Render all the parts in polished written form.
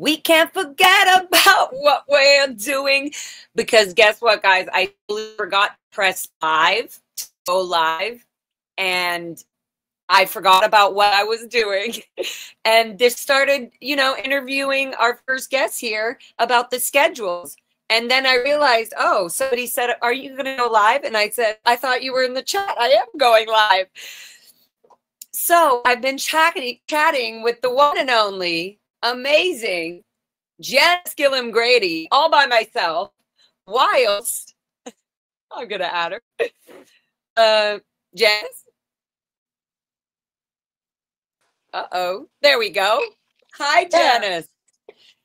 We can't forget about what we're doing because guess what, guys? I forgot to press live, to go live, and I forgot about what I was doing. And this started, you know, interviewing our first guest here about the schedules. And then I realized, oh, somebody said, are you going to go live? And I said, I thought you were in the chat. I am going live. So I've been chatting with the one and only amazing Janice Gilliam Grady all by myself, whilst I'm going to add her. Janice? Uh-oh. There we go. Hi, Janice.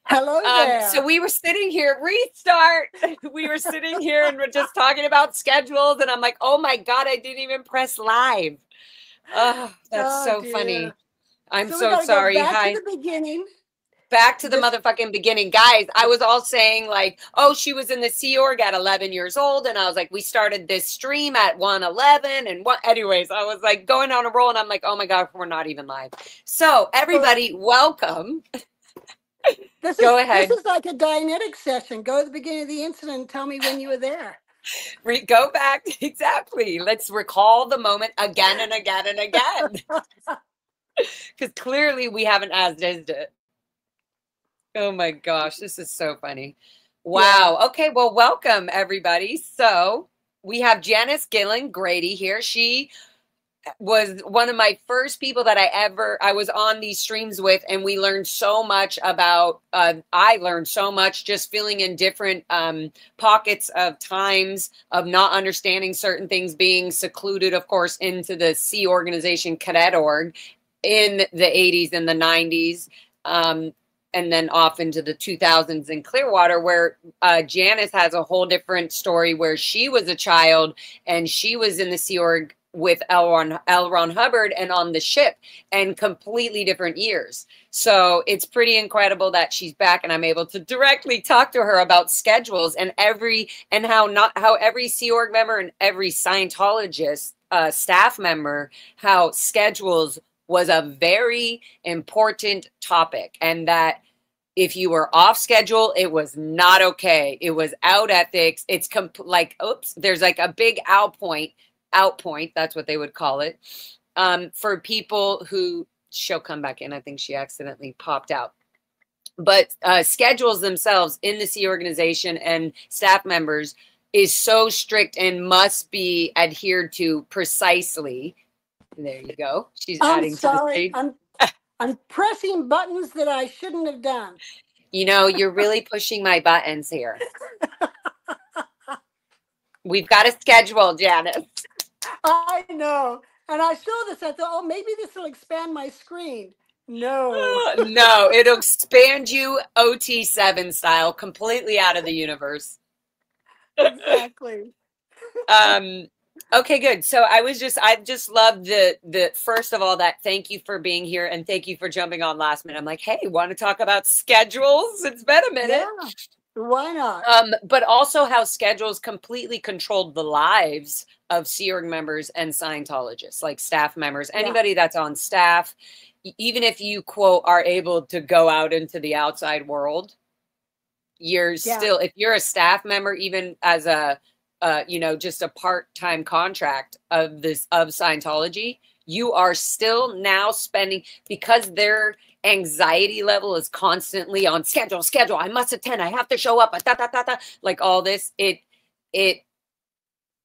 Hello there. So we were sitting here, restart. We were sitting here and we're just talking about schedules. And I'm like, oh my God, I didn't even press live. Oh, that's so funny. I'm so sorry. Back to the beginning. Back to the motherfucking beginning. Guys, I was all saying like, oh, she was in the Sea Org at 11 years old. And I was like, we started this stream at 1:11. And what, anyways, I was like going on a roll and I'm like, oh my God, we're not even live. So everybody, welcome. Go ahead. This is like a Dianetic session. Go to the beginning of the incident and tell me when you were there. Go back. Exactly. Let's recall the moment again and again and again. Because clearly we haven't as-ised it. Oh my gosh, this is so funny. Wow. Yeah. Okay, well, welcome everybody. So we have Janice Gilliam Grady here. She was one of my first people that I was on these streams with, and we learned so much about, I learned so much just feeling in different pockets of times of not understanding certain things, being secluded, of course, into the Sea Organization Cadet Org in the 80s and the 90s, and then off into the 2000s in Clearwater, where Janice has a whole different story where she was a child and she was in the Sea Org with L. Ron Hubbard and on the ship, and completely different years. So it's pretty incredible that she's back and I'm able to directly talk to her about schedules and how every Sea Org member and every Scientologist staff member, how schedules was a very important topic, and that if you were off schedule, it was not okay. It was out ethics. It's like, oops, there's like a big out point, that's what they would call it, for people who, she'll come back in. I think she accidentally popped out. But schedules themselves in the Sea Organization and staff members is so strict and must be adhered to precisely. There you go. She's adding to the stage. I'm pressing buttons that I shouldn't have done. You know, you're really pushing my buttons here. We've got a schedule, Janice. I know. And I saw this. I thought, oh, maybe this will expand my screen. No. No, it'll expand you OT7 style, completely out of the universe. Exactly. Okay, good. So I just love the first of all, that thank you for being here and thank you for jumping on last minute. I'm like, hey, want to talk about schedules? It's been a minute. Yeah, why not? But also how schedules completely controlled the lives of Sea Org members and Scientologists, like staff members, anybody that's on staff, even if you, quote, are able to go out into the outside world, you're still, if you're a staff member, even as a you know, just a part-time contract of Scientology, you are still now spending, because their anxiety level is constantly on schedule. I must attend. I have to show up. Like all this, it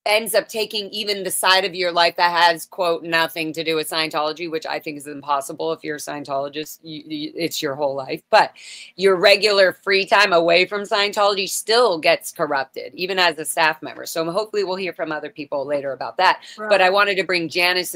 ends up taking even the side of your life that has, quote, nothing to do with Scientology, which I think is impossible. If you're a Scientologist, it's your whole life. But your regular free time away from Scientology still gets corrupted, even as a staff member. So hopefully we'll hear from other people later about that. Right. But I wanted to bring Janice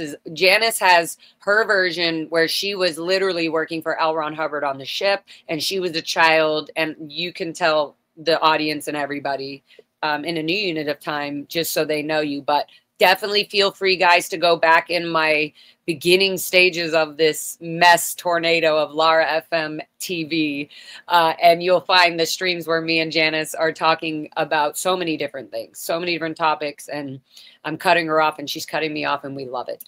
has her version where she was literally working for L. Ron Hubbard on the ship, and she was a child, and you can tell the audience and everybody in a new unit of time, just so they know you. But definitely feel free, guys, to go back in my beginning stages of this mess tornado of Lara FM TV, and you'll find the streams where me and Janice are talking about so many different things, so many different topics, and I'm cutting her off and she's cutting me off, and we love it.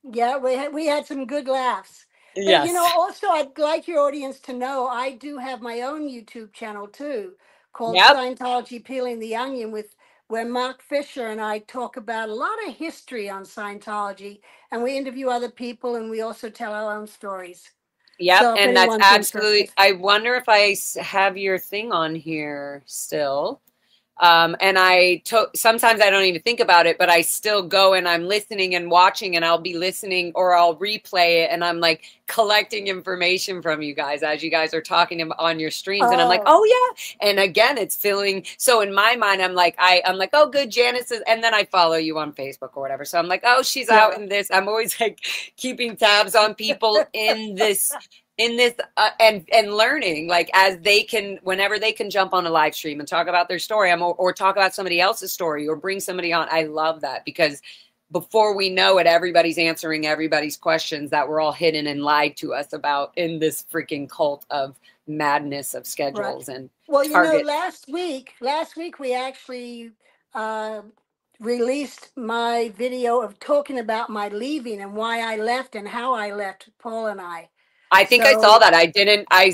Yeah, we had some good laughs. But you know, Yes. also I'd like your audience to know I do have my own YouTube channel too, called Yep. Scientology Peeling the Onion, with where Mark Fisher and I talk about a lot of history on Scientology, and we interview other people, and we also tell our own stories. Yep. So if And that's anyone's absolutely, interested. I wonder if have your thing on here still. And sometimes I don't even think about it, but I still go and I'm listening and watching, and I'll be listening or I'll replay it. And I'm like collecting information from you guys as you guys are talking on your streams. And I'm like, Oh, oh yeah. And again, it's filling. So in my mind, I'm like, oh, good. Janice is, and then I follow you on Facebook or whatever. So I'm like, oh, she's out yeah. in this. I'm always like keeping tabs on people in this and learning, like, as they can, whenever they can jump on a live stream and talk about their story, or talk about somebody else's story or bring somebody on. I love that, because before we know it, everybody's answering everybody's questions that were all hidden and lied to us about in this freaking cult of madness of Right. schedules and Well, you know, target. last week we actually uh, released my video of talking about my leaving and why I left and how I left, Paul and I. I think I saw So, that.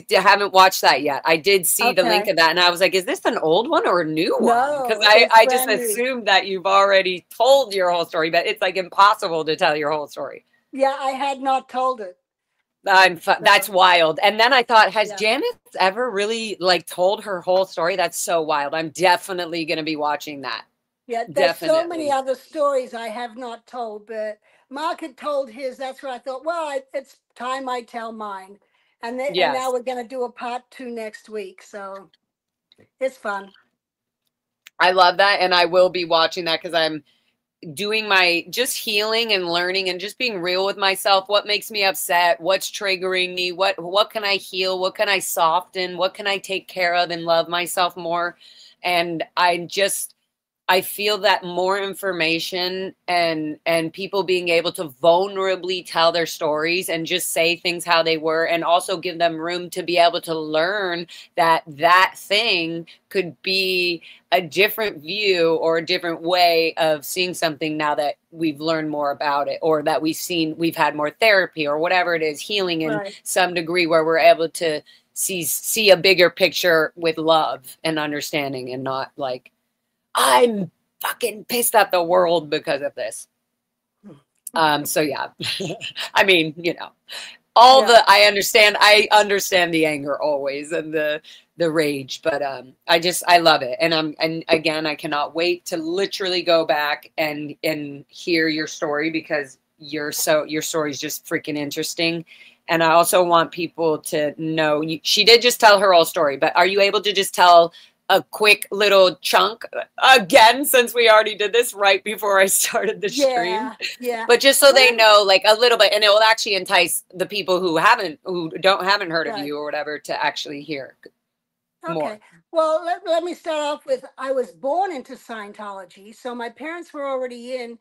Haven't watched that yet. I did see the link okay. of that, and I was like, is this an old one or a new one? Because No, I, it's I just brand new. assumed that you've already told your whole story, but it's like impossible to tell your whole story. Yeah, I had not told it. That's So, wild. And then I thought, has yeah. Janice ever really like told her whole story? That's so wild. I'm definitely going to be watching that. Yeah, there's so many Definitely. other stories I have not told, but Mark had told his. That's where I thought, well, it's time I tell mine. And now Yes. we're going to do a part 2 next week. So it's fun. I love that. And I will be watching that because I'm doing my just healing and learning and just being real with myself. What makes me upset? What's triggering me? What can I heal? What can I soften? What can I take care of and love myself more? And I feel that more information and people being able to vulnerably tell their stories and just say things how they were, and also give them room to be able to learn that that thing could be a different view or a different way of seeing something now that we've learned more about it, or that we've had more therapy or whatever it is, healing in Right. some degree, where we're able to see a bigger picture with love and understanding, and not like, I'm fucking pissed at the world because of this. So yeah, I mean, Yeah. I understand the anger always, and the rage, but I love it. And again, I cannot wait to literally go back and hear your story, because your story is just freaking interesting. And I also want people to know she did just tell her whole story, but are you able to just tell a quick little chunk again, since we already did this right before I started the stream? Yeah. Yeah. But just so they Well, know, like, a little bit, and it will actually entice the people who haven't heard of right. you or whatever to actually hear more. Okay. Well, let me start off with I was born into Scientology. So my parents were already in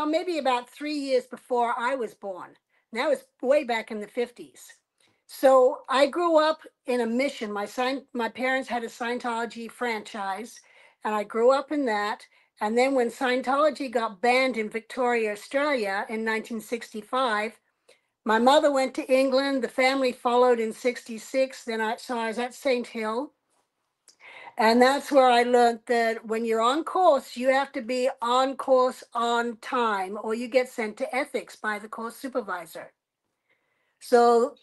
maybe about 3 years before I was born. And that was way back in the 50s. So I grew up in a mission. My parents had a Scientology franchise, and I grew up in that. And then when Scientology got banned in Victoria, Australia in 1965, my mother went to England. The family followed in 66. So I was at St. Hill. And that's where I learned that when you're on course, you have to be on course on time, or you get sent to ethics by the course supervisor. So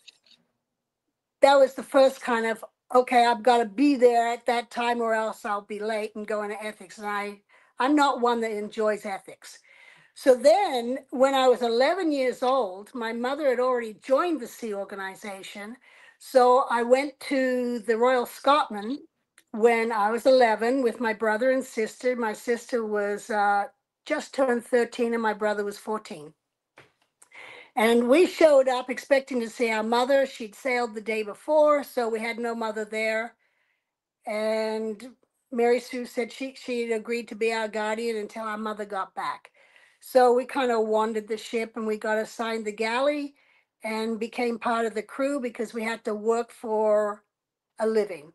that was the first kind of, okay, I've got to be there at that time or else I'll be late and go into ethics. And I'm not one that enjoys ethics. So then when I was 11 years old, my mother had already joined the Sea Organization. So I went to the Royal Scotland when I was 11 with my brother and sister. My sister was just turned 13 and my brother was 14. And we showed up expecting to see our mother. She'd sailed the day before, so we had no mother there. And Mary Sue said she'd agreed to be our guardian until our mother got back. So we kind of wandered the ship and we got assigned the galley and became part of the crew because we had to work for a living.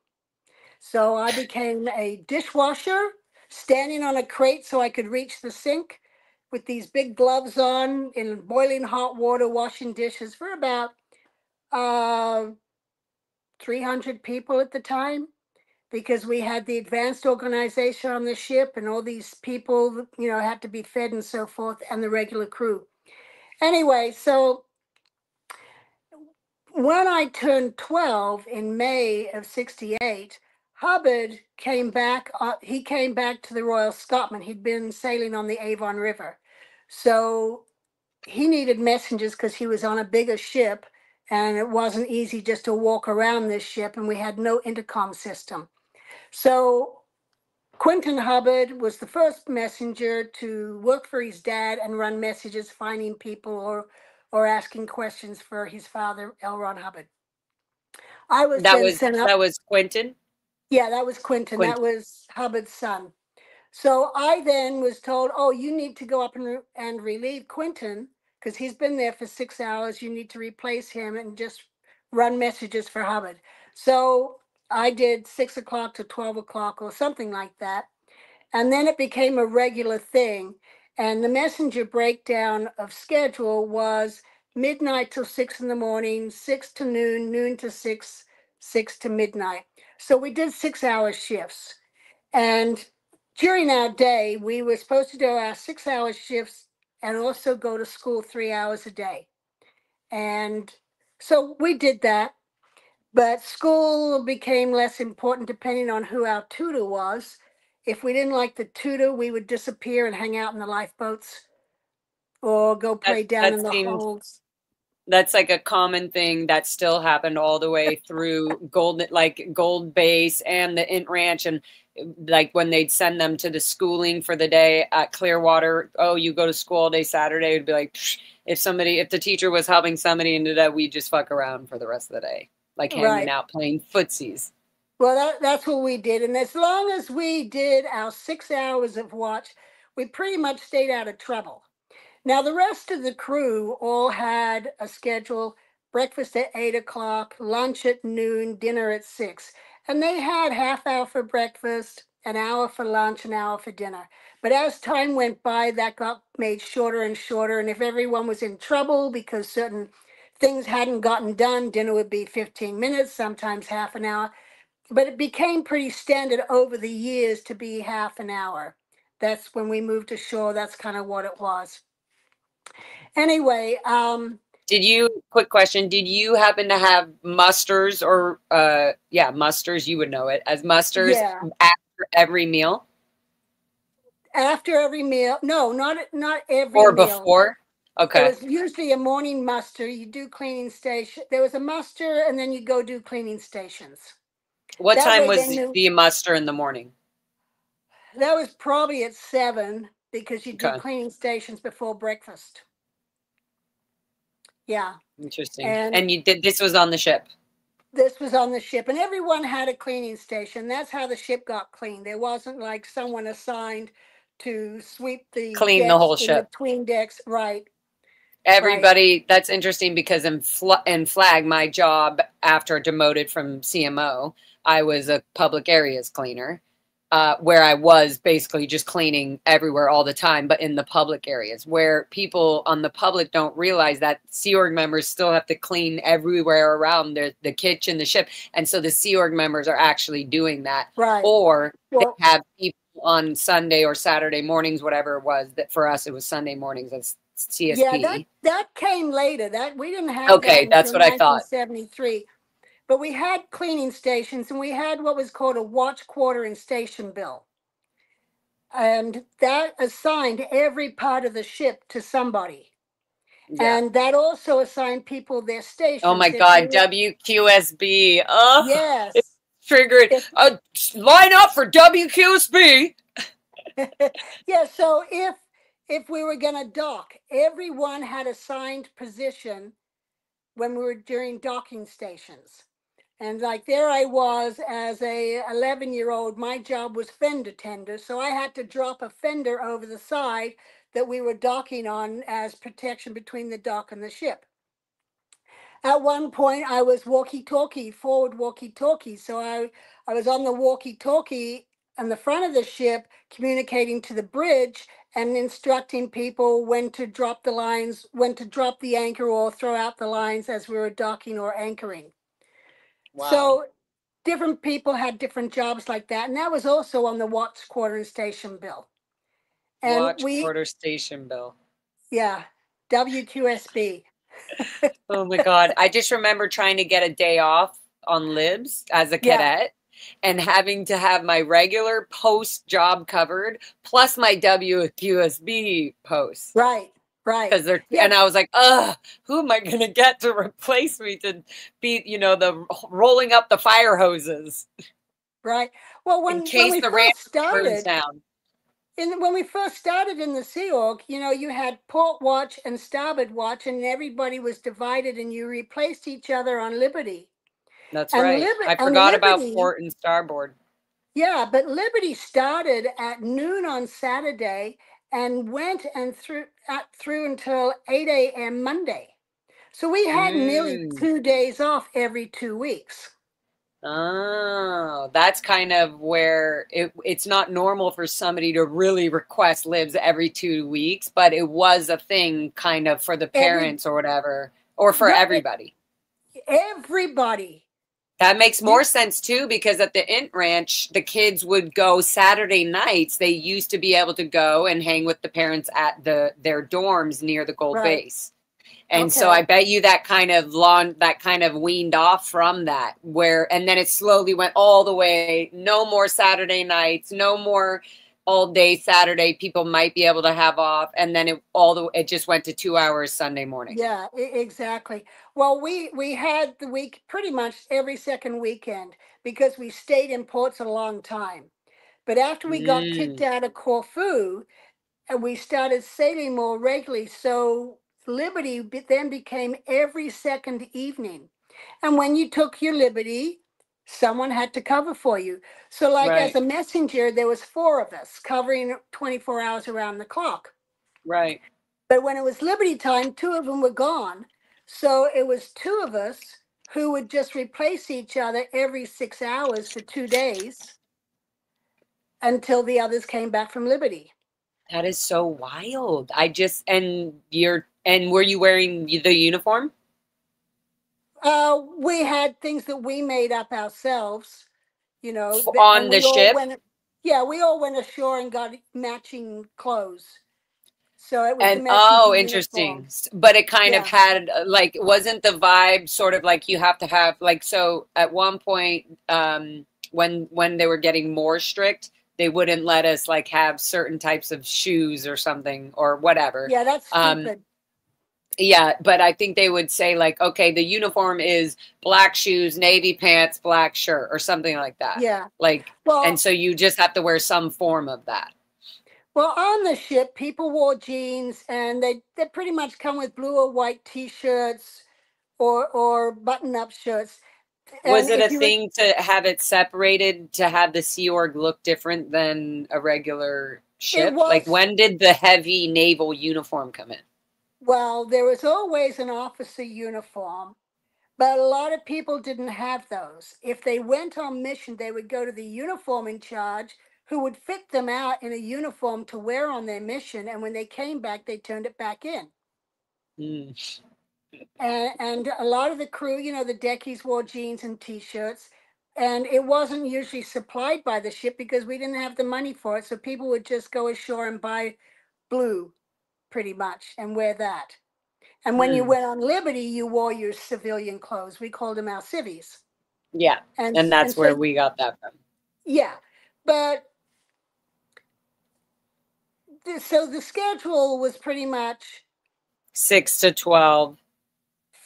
So I became a dishwasher, standing on a crate so I could reach the sink with these big gloves on in boiling hot water, washing dishes for about uh, 300 people at the time, because we had the advanced organization on the ship and all these people, had to be fed and so forth, and the regular crew. Anyway, so when I turned 12 in May of 68, Hubbard came back. He came back to the Royal Scotsman. He'd been sailing on the Avon River. So he needed messengers because he was on a bigger ship, and it wasn't easy just to walk around this ship, and we had no intercom system. So Quentin Hubbard was the first messenger to work for his dad and run messages, finding people or asking questions for his father, L. Ron Hubbard. I was That then was sent up. that was Quentin. Yeah, that was Quentin. That Quentin. was Hubbard's son. So I then was told, oh, you need to go up and relieve Quentin because he's been there for 6 hours. You need to replace him and just run messages for Hubbard. So I did 6 o'clock to 12 o'clock or something like that. And then it became a regular thing. And the messenger breakdown of schedule was midnight till 6 in the morning, 6 to noon, noon to 6, 6 to midnight. So we did 6-hour shifts. And during our day, we were supposed to do our 6-hour shifts and also go to school 3 hours a day. And so we did that. But school became less important depending on who our tutor was. If we didn't like the tutor, we would disappear and hang out in the lifeboats or go That pray down that in the seems holds. that's like a common thing that still happened all the way through Gold Base and the Int Ranch, and like when they'd send them to the schooling for the day at Clearwater. Oh, you go to school all day Saturday. It'd be like, psh, if the teacher was helping somebody into that, we just fuck around for the rest of the day, like hanging Right. out playing footsies. Well, that's what we did. And as long as we did our 6 hours of watch, we pretty much stayed out of trouble. Now, the rest of the crew all had a schedule: breakfast at 8 o'clock, lunch at noon, dinner at 6. And they had half hour for breakfast, an hour for lunch, an hour for dinner. But as time went by, that got made shorter and shorter. And if everyone was in trouble because certain things hadn't gotten done, dinner would be 15 minutes, sometimes half an hour. But it became pretty standard over the years to be half an hour. That's when we moved to shore. That's kind of what it was. Anyway, Quick question, did you happen to have musters or musters, you would know it as musters yeah, after every meal after every meal. No, not every or meal. before? There Okay. was usually a morning muster. You do cleaning station. There was a muster, and then you go do cleaning stations. What That time way they was knew. the muster in the morning? That was probably at 7 because you do Okay. cleaning stations before breakfast. Yeah, Interesting. and And this was on the ship. this was on the ship, and everyone had a cleaning station. That's how the ship got cleaned. There wasn't like someone assigned to sweep the Clean the decks whole in ship. between decks. Right, right, Everybody, that's interesting because in Flag, my job after demoted from CMO, I was a public areas cleaner, where I was basically just cleaning everywhere all the time, but in the public areas where people on the public don't realize that Sea Org members still have to clean everywhere around the kitchen, the ship. And so the Sea Org members are actually doing that. right. Or they Well, have people on Sunday or Saturday mornings, whatever it was, that for us, it was Sunday mornings as yeah, CSP. that came later. That we didn't have that Okay, that's until what I thought. 1973. But we had cleaning stations, and we had what was called a watch, quarter, and station bill. And that assigned every part of the ship to somebody. Yeah. And that also assigned people their Oh my stations. God, WQSB. Oh, it Yes. triggered. If, Line up for WQSB. yeah, so if we were going to dock, everyone had assigned position when we were during docking stations. And like there I was as a 11-year-old, my job was fender tender. So I had to drop a fender over the side that we were docking on as protection between the dock and the ship. At one point I was walkie-talkie, forward walkie-talkie. So I was on the walkie-talkie on the front of the ship communicating to the bridge and instructing people when to drop the lines, when to drop the anchor or throw out the lines as we were docking or anchoring. Wow. So different people had different jobs like that. And that was also on the watch quarter station bill. And Watch quarter station bill. yeah, WQSB. Oh my God. I just remember trying to get a day off on Libs as a cadet and having to have my regular post job covered plus my WQSB post. Right. Right. Because and I was like, who am I going to get to replace me to be, the rolling up the fire hoses? Right. Well, when we first started, when we first started in the Sea Org, you had port watch and starboard watch, and everybody was divided, and you replaced each other on Liberty. That's right. I forgot about port and starboard. Yeah, but Liberty started at noon on Saturday and went and through until 8 a.m. Monday. So we had nearly 2 days off every 2 weeks. Oh, that's kind of where it's not normal for somebody to really request Libs every 2 weeks, but it was a thing kind of for the parents or whatever, or for everybody. Everybody. That makes more sense too, because at the Int Ranch, the kids would go Saturday nights. They used to be able to go and hang with the parents at their dorms near the Gold Base. And so I bet you that kind of weaned off from that, and then it slowly went all the way. No more Saturday nights, no more all day Saturday. People might be able to have off, and then it just went to 2 hours Sunday morning. Yeah, exactly. Well, we had the week pretty much every second weekend because we stayed in ports a long time. But after we got kicked out of Corfu, and we started sailing more regularly, so Liberty then became every second evening. And when you took your Liberty, someone had to cover for you. So as a messenger, there was 4 of us covering 24 hours around the clock. Right. But when it was Liberty time, 2 of them were gone. So it was 2 of us who would just replace each other every 6 hours for 2 days until the others came back from Liberty. That is so wild. And were you wearing the uniform? We had things that we made up ourselves, on the ship. We all went ashore and got matching clothes. So it was interesting. Uniform. But it kind of had wasn't the vibe sort of like you have to have so at one point when they were getting more strict, they wouldn't let us have certain types of shoes or something or whatever. Yeah, that's stupid. Yeah, but I think they would say okay, the uniform is black shoes, navy pants, black shirt, or something like that. Yeah. And so you just have to wear some form of that. Well, on the ship, people wore jeans, and they pretty much come with blue or white T-shirts or button-up shirts. Was it a thing to have it separated to have the Sea Org look different than a regular ship? When did the heavy naval uniform come in? Well, there was always an officer uniform, but a lot of people didn't have those. If they went on mission, they would go to the uniform in charge, who would fit them out in a uniform to wear on their mission. And when they came back, they turned it back in. And a lot of the crew, the deckies wore jeans and T-shirts. And it wasn't usually supplied by the ship because we didn't have the money for it. So people would just go ashore and buy blue pretty much and wear that. And when you went on Liberty, you wore your civilian clothes. We called them our civvies. Yeah. And that's where we got that from. Yeah. But so the schedule was pretty much 6 to 12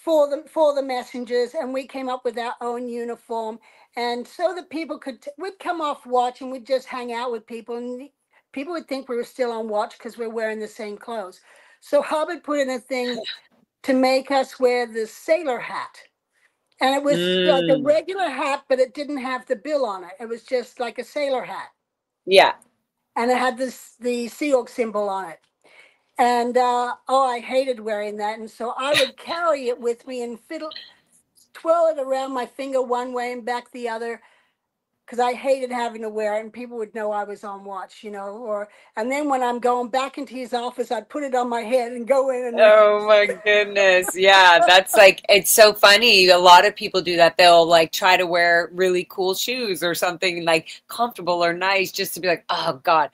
for the messengers, and we came up with our own uniform. And so that people we'd come off watch and we'd just hang out with people, and people would think we were still on watch because we're wearing the same clothes. So Hubbard put in a thing to make us wear the sailor hat. And it was like a regular hat, but it didn't have the bill on it. It was just like a sailor hat. Yeah. And it had the Sea Org symbol on it. And, I hated wearing that. And so I would carry it with me and twirl it around my finger one way and back the other, because I hated having to wear it, and people would know I was on watch, you know. Or and then when I'm going back into his office, I'd put it on my head and go in and Oh my goodness. Yeah, that's like, it's so funny. A lot of people do that. They'll like try to wear really cool shoes or something like comfortable or nice just to be like, oh God.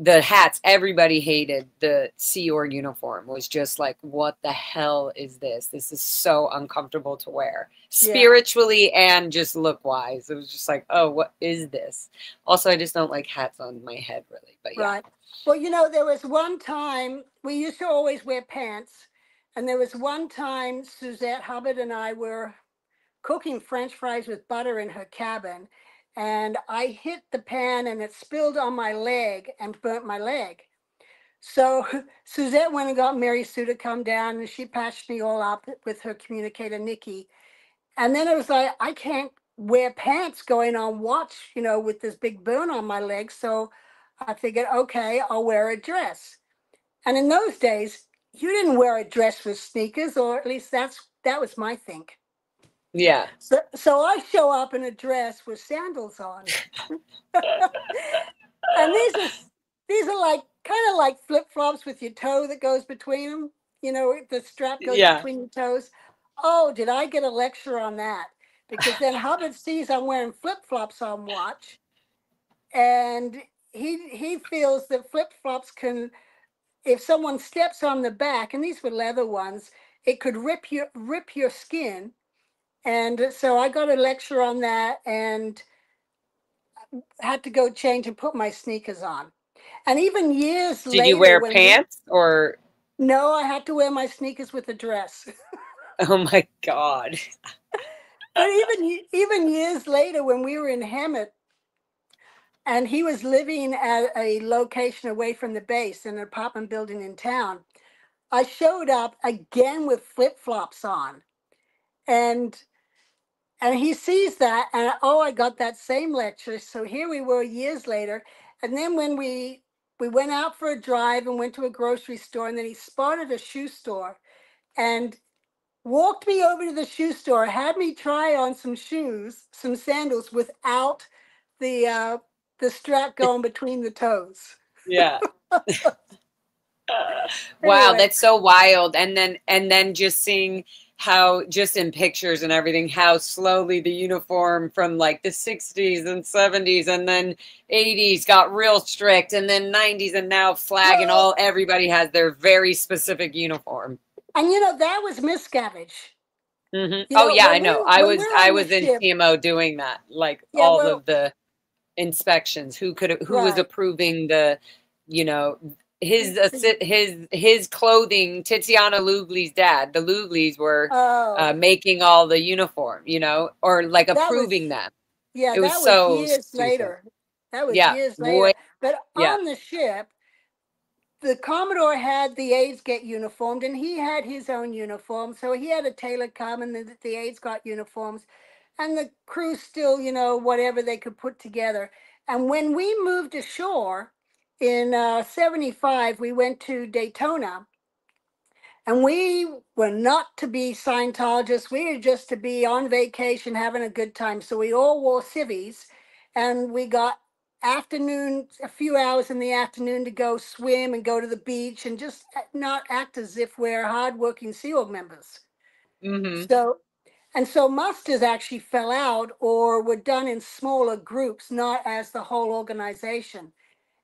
The hats, everybody hated the Sea Org uniform. Was just like, what the hell is this? This is so uncomfortable to wear, yeah, spiritually and just look wise. It was just like, oh, what is this? Also, I just don't like hats on my head really, but yeah. right. Well, you know, there was one time we used to always wear pants, and there was one time Suzette Hubbard and I were cooking French fries with butter in her cabin, and I hit the pan and it spilled on my leg and burnt my leg. So Suzette went and got Mary Sue to come down, and she patched me all up with her communicator, Nikki. And then it was like, I can't wear pants going on watch, you know, with this big burn on my leg. So I figured, okay, I'll wear a dress. And in those days, you didn't wear a dress with sneakers, or at least that was my think. Yeah. So I show up in a dress with sandals on. And these are like kind of like flip-flops with your toe that goes between them. You know, the strap goes Yeah. between your toes. Oh, did I get a lecture on that? Because then Hubbard sees I'm wearing flip-flops on watch, and he feels that flip-flops can, if someone steps on the back, and these were leather ones, it could rip your skin. And so I got a lecture on that and had to go change and put my sneakers on. And even years Did you later, wear when we, pants or no, I had to wear my sneakers with a dress. oh my God. But even years later, when we were in Hemet, and he was living at a location away from the base in an apartment building in town, I showed up again with flip flops on, and he sees that, and oh, I got that same lecture. So here we were years later, and then when we went out for a drive and went to a grocery store, and then he spotted a shoe store and walked me over to the shoe store, had me try on some shoes, some sandals without the strap going between the toes. Yeah. Wow, Anyway, that's so wild. And then just seeing how just in pictures and everything, how slowly the uniform from like the 60s and 70s and then 80s got real strict and then 90s and now flag and well, all everybody has their very specific uniform. and you know that was Miscavige. You Oh know, yeah, I know. I when was we're I on the was in ship, TMO doing that, like yeah, all well, of the inspections. Who was right. approving the, you know, his clothing. Tiziana Lugli's dad. The Luglis were Oh, making all the uniform, you know, or like that was, approving them. yeah, It was that was so years stupid. later. That was Yeah, years boy. later. But Yeah. on the ship, the Commodore had the aides get uniformed, and he had his own uniform. So he had a tailor come, and the aides got uniforms, and the crew still, you know, whatever they could put together. And when we moved ashore in 75, we went to Daytona, and we were not to be Scientologists. We were just to be on vacation, having a good time. So we all wore civvies, and we got afternoon, a few hours in the afternoon to go swim and go to the beach and just not act as if we're hardworking Sea Org members. Mm-hmm. So, and so musters actually fell out or were done in smaller groups, not as the whole organization.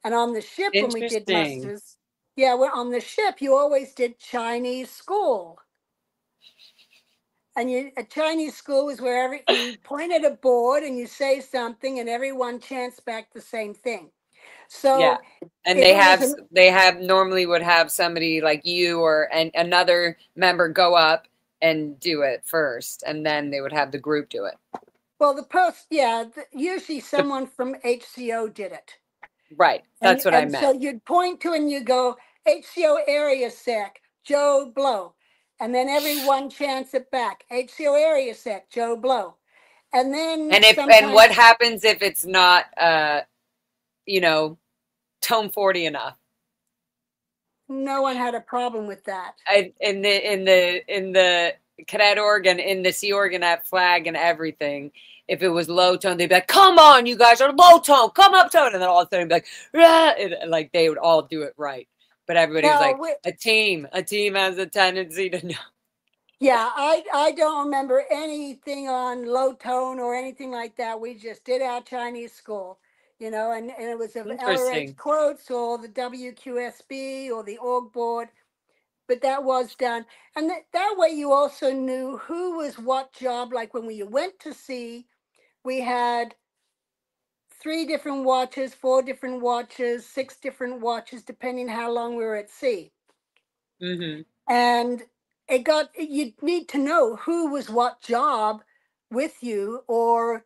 And on the ship, when we did Interesting. musters, yeah, well, on the ship, you always did Chinese school. And a Chinese school is wherever you point at a board and you say something and everyone chants back the same thing. Yeah. So And if it was an, they have normally would have somebody like you or another member go up and do it first, and then they would have the group do it. well, the post, yeah, usually someone from HCO did it. Right. And That's what I and meant. so you'd point to and you go, HCO area sec, Joe Blow. And then everyone chants it back, HCO area sec, Joe Blow. And then And what sometimes happens if it's not you know, tone 40 enough? no one had a problem with that. In the Cadet Oregon in the Sea Orgonet flag and everything, if it was low tone, they'd be like, come on, you guys are low tone, come up tone. And then all of a sudden it'd be like, and like they would all do it right. But everybody was like, a team has a tendency to know. Yeah, I don't remember anything on low tone or anything like that. We just did our Chinese school, you know, and it was of LRH quotes or the WQSB or the org board, but that was done. And that way you also knew who was what job. Like when we went to sea, we had 3 different watches, 4 different watches, 6 different watches, depending how long we were at sea. Mm-hmm. And you need to know who was what job with you, or,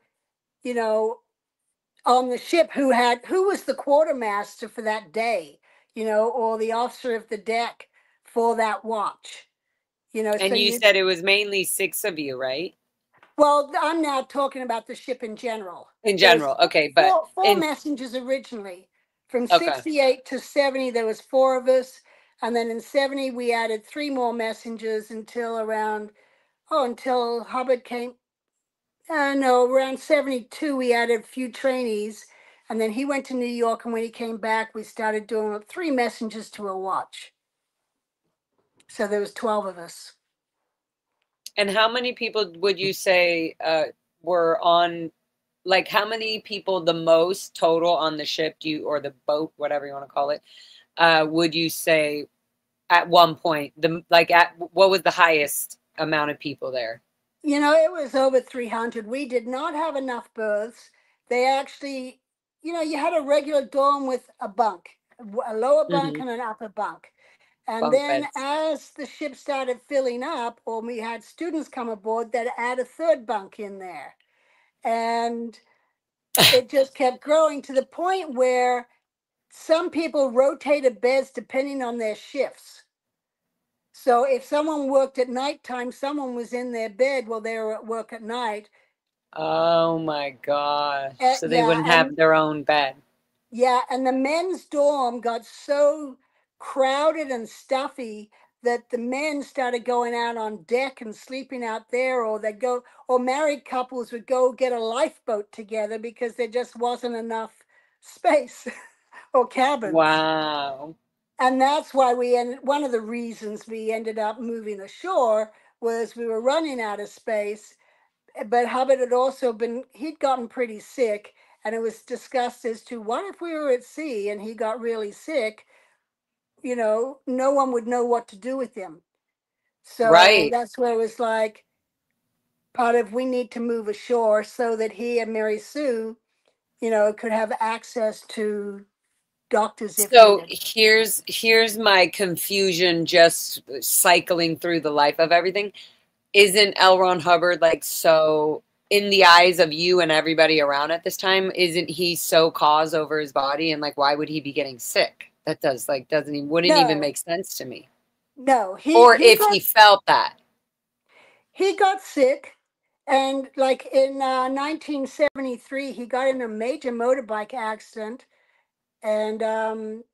you know, on the ship who was the quartermaster for that day, you know, or the officer of the deck for that watch, you know. And so you said it was mainly 6 of you, right? Well, I'm now talking about the ship in general. In general, okay, but four messengers originally. From 68 to 70, there was 4 of us. And then in 70, we added 3 more messengers until until Hubbard came. No, around 72, we added a few trainees. And then he went to New York. And when he came back, we started doing 3 messengers to a watch. So there was 12 of us. And how many people would you say were on, like how many people the most total on the ship, or the boat, whatever you want to call it, would you say at one point, what was the highest amount of people there? You know, it was over 300. We did not have enough berths. They actually, you know, you had a regular dorm with a bunk, a lower bunk and an upper bunk. And Bunk then beds. as the ship started filling up, or we had students come aboard, they'd add a 3rd bunk in there. And it just kept growing to the point where some people rotated beds depending on their shifts. So if someone worked at nighttime, someone was in their bed while they were at work at night. Oh my gosh. So they Yeah, wouldn't have their own bed. Yeah, and the men's dorm got so crowded and stuffy that the men started going out on deck and sleeping out there, or married couples would go get a lifeboat together because there just wasn't enough space or cabins. Wow. And that's why one of the reasons we ended up moving ashore was we were running out of space. But Hubbard had also he'd gotten pretty sick, and it was discussed as to what if we were at sea and he got really sick, you know, no one would know what to do with him. So that's where it was like, part of, we need to move ashore so that he and Mary Sue, you know, could have access to doctors. So here's my confusion, just cycling through the life of everything. Isn't L. Ron Hubbard like so in the eyes of you and everybody around at this time? Isn't he so cause over his body, and like why would he be getting sick? That wouldn't even make sense to me. No, if he felt that he got sick. And like in 1973, he got in a major motorbike accident. And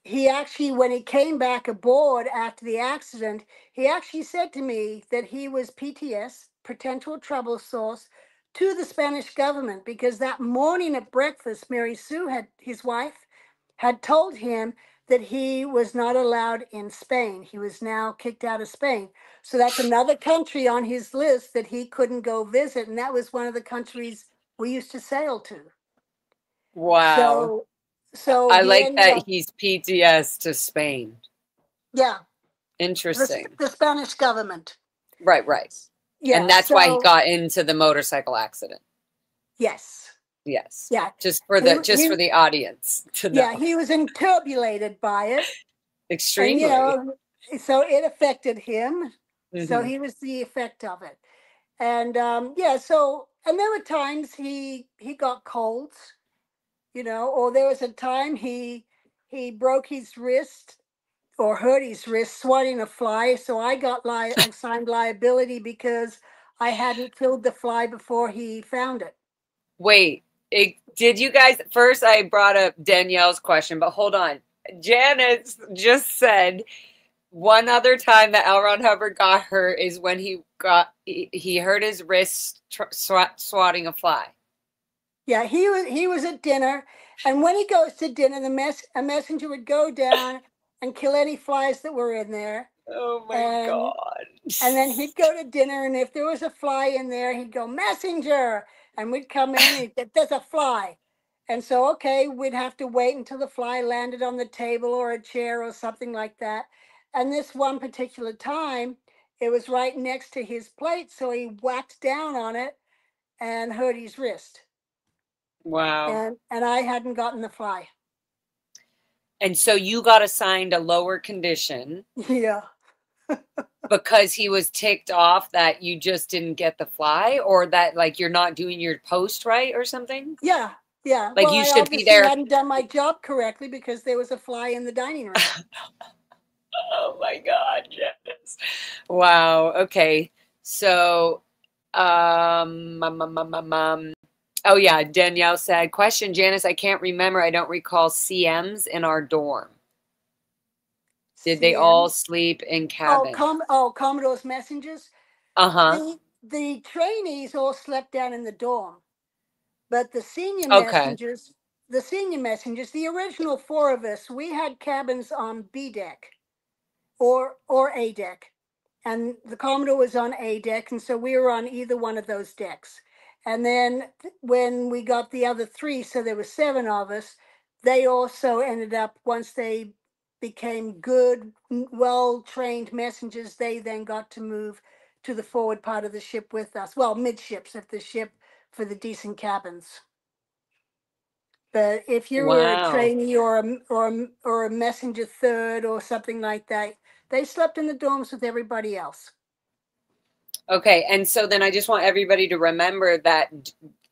he actually, when he came back aboard after the accident, he actually said to me that he was PTS, potential trouble source, to the Spanish government, because that morning at breakfast, Mary Sue, his wife, had told him that he was not allowed in Spain. He was now kicked out of Spain. So that's another country on his list that he couldn't go visit. And that was one of the countries we used to sail to. Wow. So I like that he's PTS to Spain. Yeah. Interesting. The Spanish government. Right. Yeah. And that's why he got into the motorcycle accident. Yes. Yes. Yeah. Just for the audience to know. Yeah, he was enturbulated by it. Extremely. And, so it affected him. Mm-hmm. So he was the effect of it. And and there were times he got colds, or there was a time he broke his wrist or hurt his wrist swatting a fly. So I got assigned liability because I hadn't killed the fly before he found it. Wait. Did you guys, first I brought up Danielle's question, but hold on. Janice just said, One other time that L. Ron Hubbard got hurt is when he hurt his wrist swatting a fly. Yeah, he was at dinner, and when he goes to dinner, a messenger would go down and kill any flies that were in there. Oh my and God. and then he'd go to dinner, and if there was a fly in there, he'd go, messenger, and we'd come in and he'd get, there's a fly. And so, okay, we'd have to wait until the fly landed on the table or a chair or something like that. And this one particular time, it was right next to his plate, so he whacked down on it and hurt his wrist. Wow. And I hadn't gotten the fly. And so you got assigned a lower condition. Yeah. Because he was ticked off that you just didn't get the fly, or that like you're not doing your post right or something? Yeah. Yeah. Like, well, you I should be there. I hadn't done my job correctly because there was a fly in the dining room. Oh my God, Janice. Wow. Okay. So, oh yeah, Danielle said, question, Janice, I can't remember. I don't recall CMs in our dorm. Did they all sleep in cabin? Commodore's messengers? Uh-huh. The trainees all slept down in the dorm, but the senior Okay. messengers, the original four of us, we had cabins on B deck or A deck, and the Commodore was on A deck, and so we were on either one of those decks. And then when we got the other three, so there were seven of us, they also ended up, once they became good, well-trained messengers, they then got to move to the forward part of the ship with us. Well, midships of the ship for the decent cabins. But if you were a Wow. trainee or a messenger third or something like that, they slept in the dorms with everybody else. Okay, and so then I just want everybody to remember that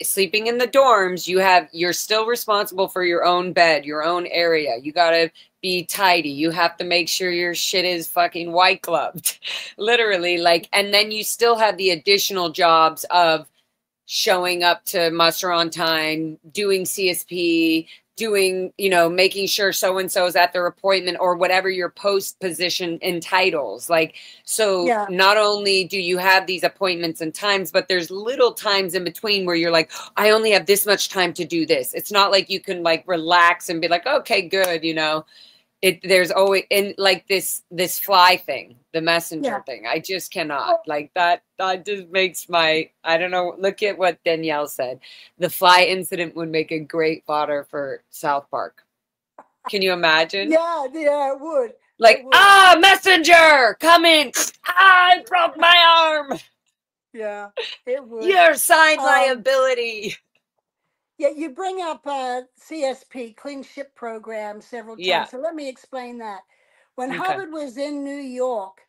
sleeping in the dorms, you're still responsible for your own bed, your own area. You got to be tidy. You have to make sure your shit is fucking white gloved. Literally, like, and then you still have the additional jobs of showing up to muster on time, doing CSP, doing, making sure so-and-so is at their appointment or whatever your post position entitles. Like, so Yeah. Not only do you have these appointments and times, but there's little times in between where you're like, I only have this much time to do this. It's not like you can like relax and be like, okay, good. There's always in like this fly thing, the messenger thing. I just cannot like that. That just makes I don't know. Look at what Danielle said. The fly incident would make a great fodder for South Park. Can you imagine? Yeah, it would. Like, messenger, come in. I broke my arm. Yeah, it would. You're signed liability. Yeah, you bring up CSP, Clean Ship Program, several times. Yeah. So let me explain that. When Hubbard was in New York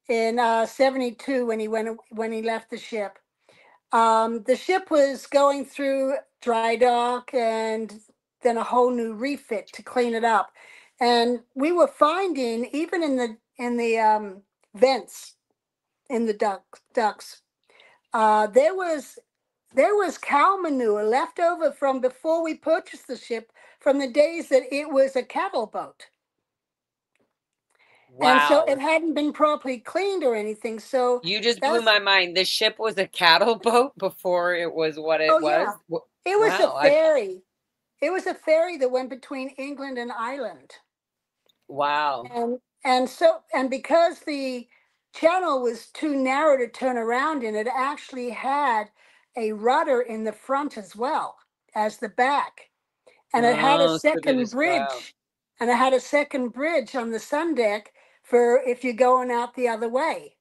in 72, when he left the ship was going through dry dock and then a whole new refit to clean it up. And we were finding, even in the vents in the ducts, there was cow manure left over from before we purchased the ship, from the days that it was a cattle boat. Wow. And so it hadn't been properly cleaned or anything. So you just blew my mind. The ship was a cattle boat before it was what it was. Yeah. It was a ferry. It was a ferry that went between England and Ireland. Wow. And because the channel was too narrow to turn around in, it actually had a rudder in the front as well as the back. And it had a second bridge. Wow. And it had a second bridge on the sun deck for if you're going out the other way.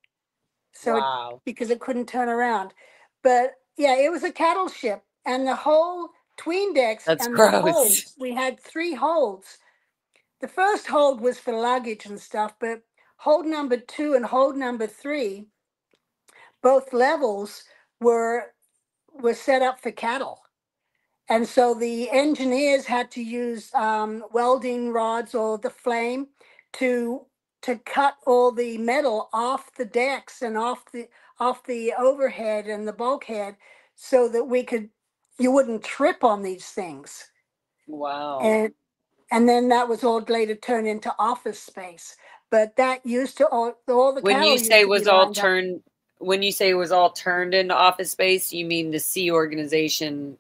So because it couldn't turn around. But yeah, it was a cattle ship. And the whole tween decks and the holds, we had 3 holds. The first hold was for luggage and stuff, but hold number 2 and hold number 3, both levels were set up for cattle. And so the engineers had to use welding rods or the flame to cut all the metal off the decks and off the overhead and the bulkhead, so that you wouldn't trip on these things. Wow. And then that was all later turned into office space. but that used to all the When you cattle say used to be was all lined up. turned, when you say it was all turned into office space, you mean the Sea organization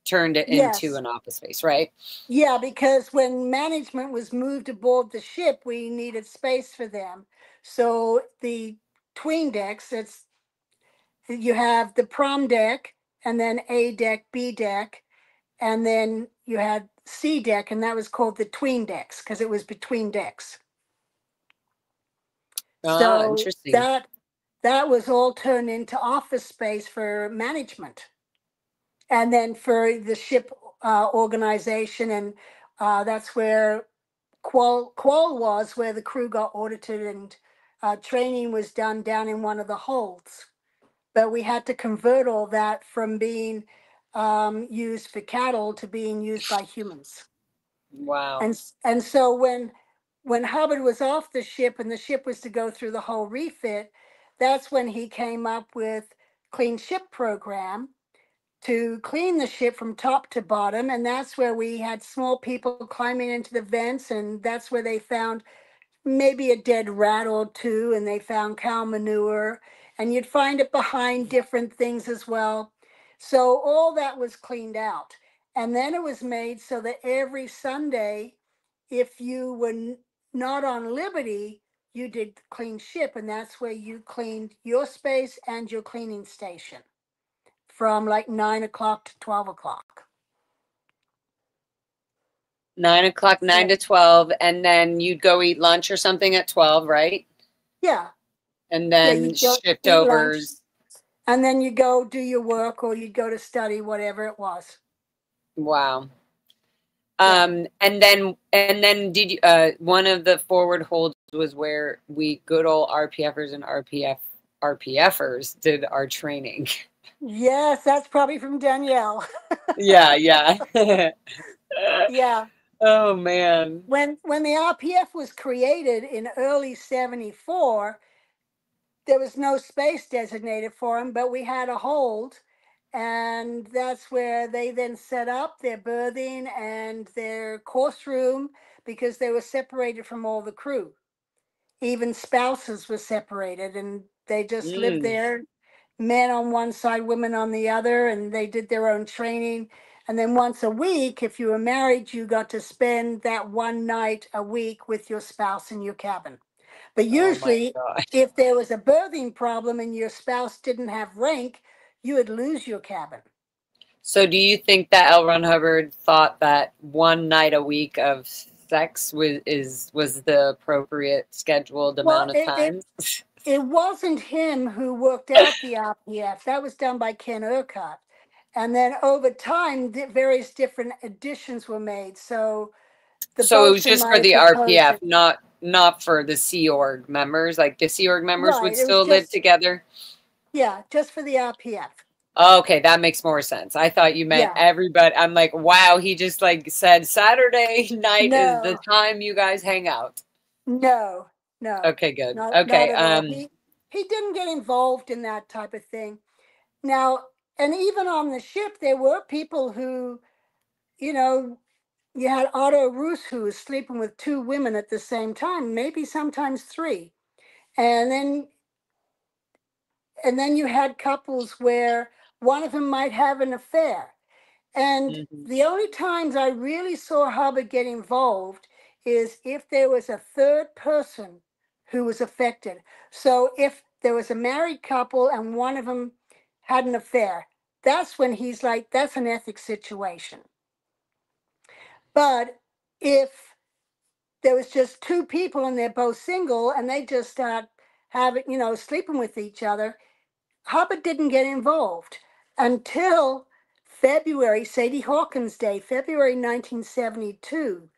turned it into Yes. an office space, right? Yeah, because when management was moved aboard the ship, we needed space for them. So the tween decks, it's you have the prom deck and then A deck, B deck, and then you had C deck, and that was called the tween decks because it was between decks. Ah, So interesting. that was all turned into office space for management, and then for the ship organization, and that's where qual was, where the crew got audited and training was done down in one of the holds. But we had to convert all that from being used for cattle to being used by humans. Wow. And so when Hubbard was off the ship and the ship was to go through the whole refit, that's when he came up with Clean Ship Program to clean the ship from top to bottom. And that's where we had small people climbing into the vents, and that's where they found maybe a dead rat or two, and they found cow manure, and you'd find it behind different things as well. So all that was cleaned out. And then it was made so that every Sunday, if you were not on Liberty, you did clean ship, and that's where you cleaned your space and your cleaning station from like 9 o'clock to 12 o'clock. 9 o'clock, 9 So to 12, and then you'd go eat lunch or something at 12, right? yeah, And yeah, then you'd go shift eat lunch, overs. and then you go do your work, or you'd go to study, whatever it was. Wow. Yeah. And then did you one of the forward holds was where we good old RPFers and RPFers did our training. Yes, that's probably from Danielle. Yeah, yeah. Yeah. Oh man. When the RPF was created in early 74, there was no space designated for them, but we had a hold. And that's where they then set up their berthing and their course room, because they were separated from all the crew. Even spouses were separated, and they just lived Mm. there, men on one side, women on the other, and they did their own training. And then once a week, if you were married, you got to spend that one night a week with your spouse in your cabin. But Oh my usually, God. if there was a birthing problem and your spouse didn't have rank, you would lose your cabin. So do you think that L. Ron Hubbard thought that one night a week of sex was the appropriate scheduled Well, amount of time? it wasn't him who worked out the RPF. That was done by Ken Urquhart. And then over time, various different additions were made. So the So it was bosun just for might have the proposed RPF, it. not for the Sea Org members. Like the Sea Org members would Right. It was still live just, together. yeah, just for the RPF. Okay, that makes more sense. I thought you meant Yeah. everybody. I'm like, wow, he just like said Saturday night is the No, time you guys hang out. no, no, Okay, good. not Okay, at all. He didn't get involved in that type of thing. Now, and even on the ship, there were people who, you know, you had Otto Roos, who was sleeping with two women at the same time, maybe sometimes three. And then you had couples where one of them might have an affair. And mhm. the only times I really saw Hubbard get involved is if there was a third person who was affected. So if there was a married couple and one of them had an affair, that's when he's like, that's an ethics situation. But if there was just two people and they're both single and they just start having, sleeping with each other, Hubbard didn't get involved until February, Sadie Hawkins Day, February 1972.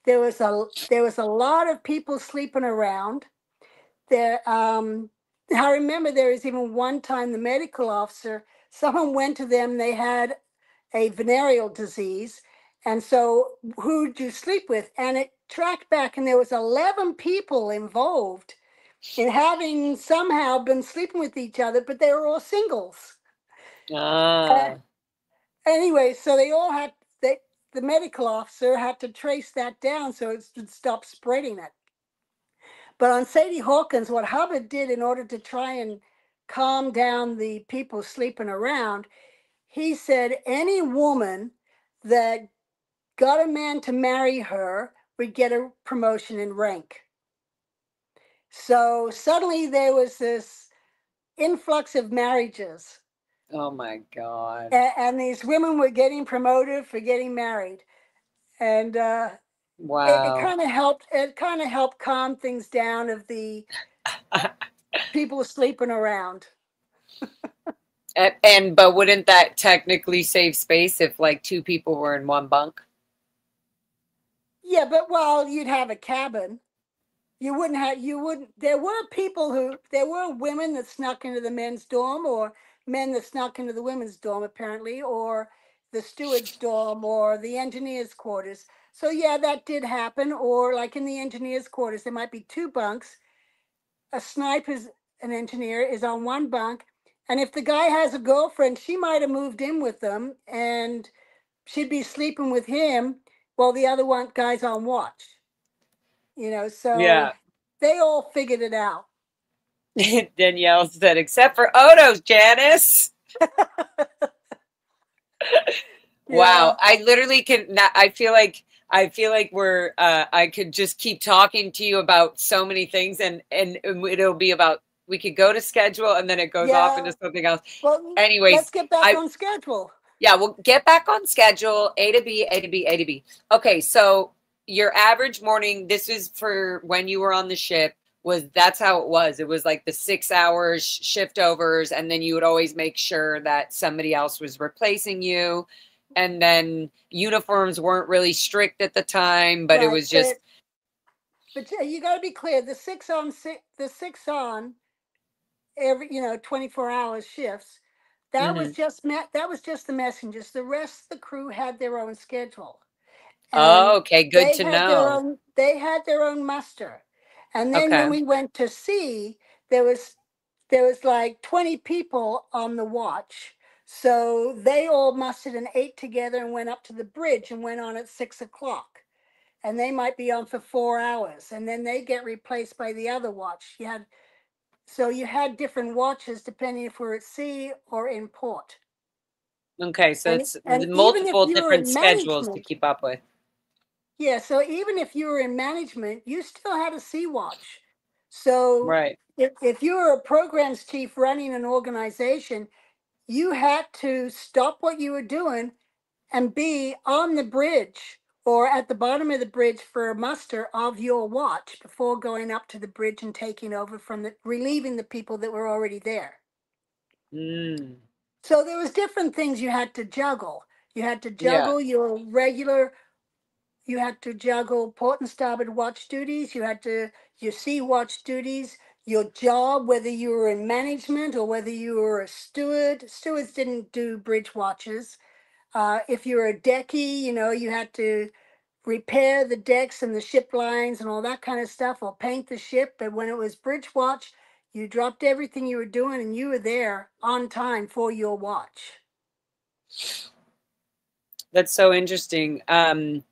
There was a lot of people sleeping around. I remember there was even one time the medical officer, someone went to them, they had a venereal disease, and so who'd you sleep with? And it tracked back, and there was 11 people involved in having somehow been sleeping with each other, but they were all singles. Uh, Ah, anyway, so the medical officer had to trace that down so it would stop spreading it. But on Sadie Hawkins, what Hubbard did in order to try and calm down the people sleeping around, he said any woman that got a man to marry her would get a promotion in rank. So suddenly there was this influx of marriages. Oh my God. And these women were getting promoted for getting married. And it Wow. kind of helped. It kind of helped calm things down of the people sleeping around. But wouldn't that technically save space if like two people were in one bunk? Yeah, but well, you'd have a cabin. You wouldn't have. There were women that snuck into the men's dorm, or men that snuck into the women's dorm, apparently, or the steward's dorm, or the engineer's quarters. So yeah, that did happen. Or like in the engineer's quarters, there might be two bunks. A an engineer, is on one bunk, and if the guy has a girlfriend, she might have moved in with them, and she'd be sleeping with him while the other one guy's on watch. So Yeah. they all figured it out. Danielle said, except for Odo's, Janice. Wow. I literally can not, I feel like we're I could just keep talking to you about so many things, and it'll be about, we could go to schedule and then it goes off into something else. Well, anyways, let's get back on schedule. Yeah, we'll get back on schedule. A to B, A to B, A to B. Okay, so your average morning, this is for when you were on the ship, that's how it was. It was like the 6 hours shift overs, and then you would always make sure that somebody else was replacing you. And then uniforms weren't really strict at the time, but it was just. But you got to be clear. The six on every 24 hours shifts. That was just the messengers. The rest of the crew had their own schedule. Oh, okay, good to know. They had their own muster, and then when we went to sea, there was like 20 people on the watch. So they all mustered and ate together and went up to the bridge and went on at 6 o'clock. And they might be on for 4 hours, and then they get replaced by the other watch. You had different watches depending if we're at sea or in port. Okay, so it's multiple different schedules to keep up with. Yeah, so even if you were in management, you still had a sea watch. So right. If you were a programs chief running an organization, you had to stop what you were doing and be on the bridge or at the bottom of the bridge for a muster of your watch before going up to the bridge and taking over relieving the people that were already there. So there was different things you had to juggle. You had to juggle your regular, you had to juggle port and starboard watch duties. You had your sea watch duties, your job, whether you were in management or whether you were a steward. Stewards didn't do bridge watches. If you were a decky, you had to repair the decks and the ship lines and all that kind of stuff, or paint the ship. But when it was bridge watch, you dropped everything you were doing and you were there on time for your watch. That's so interesting. And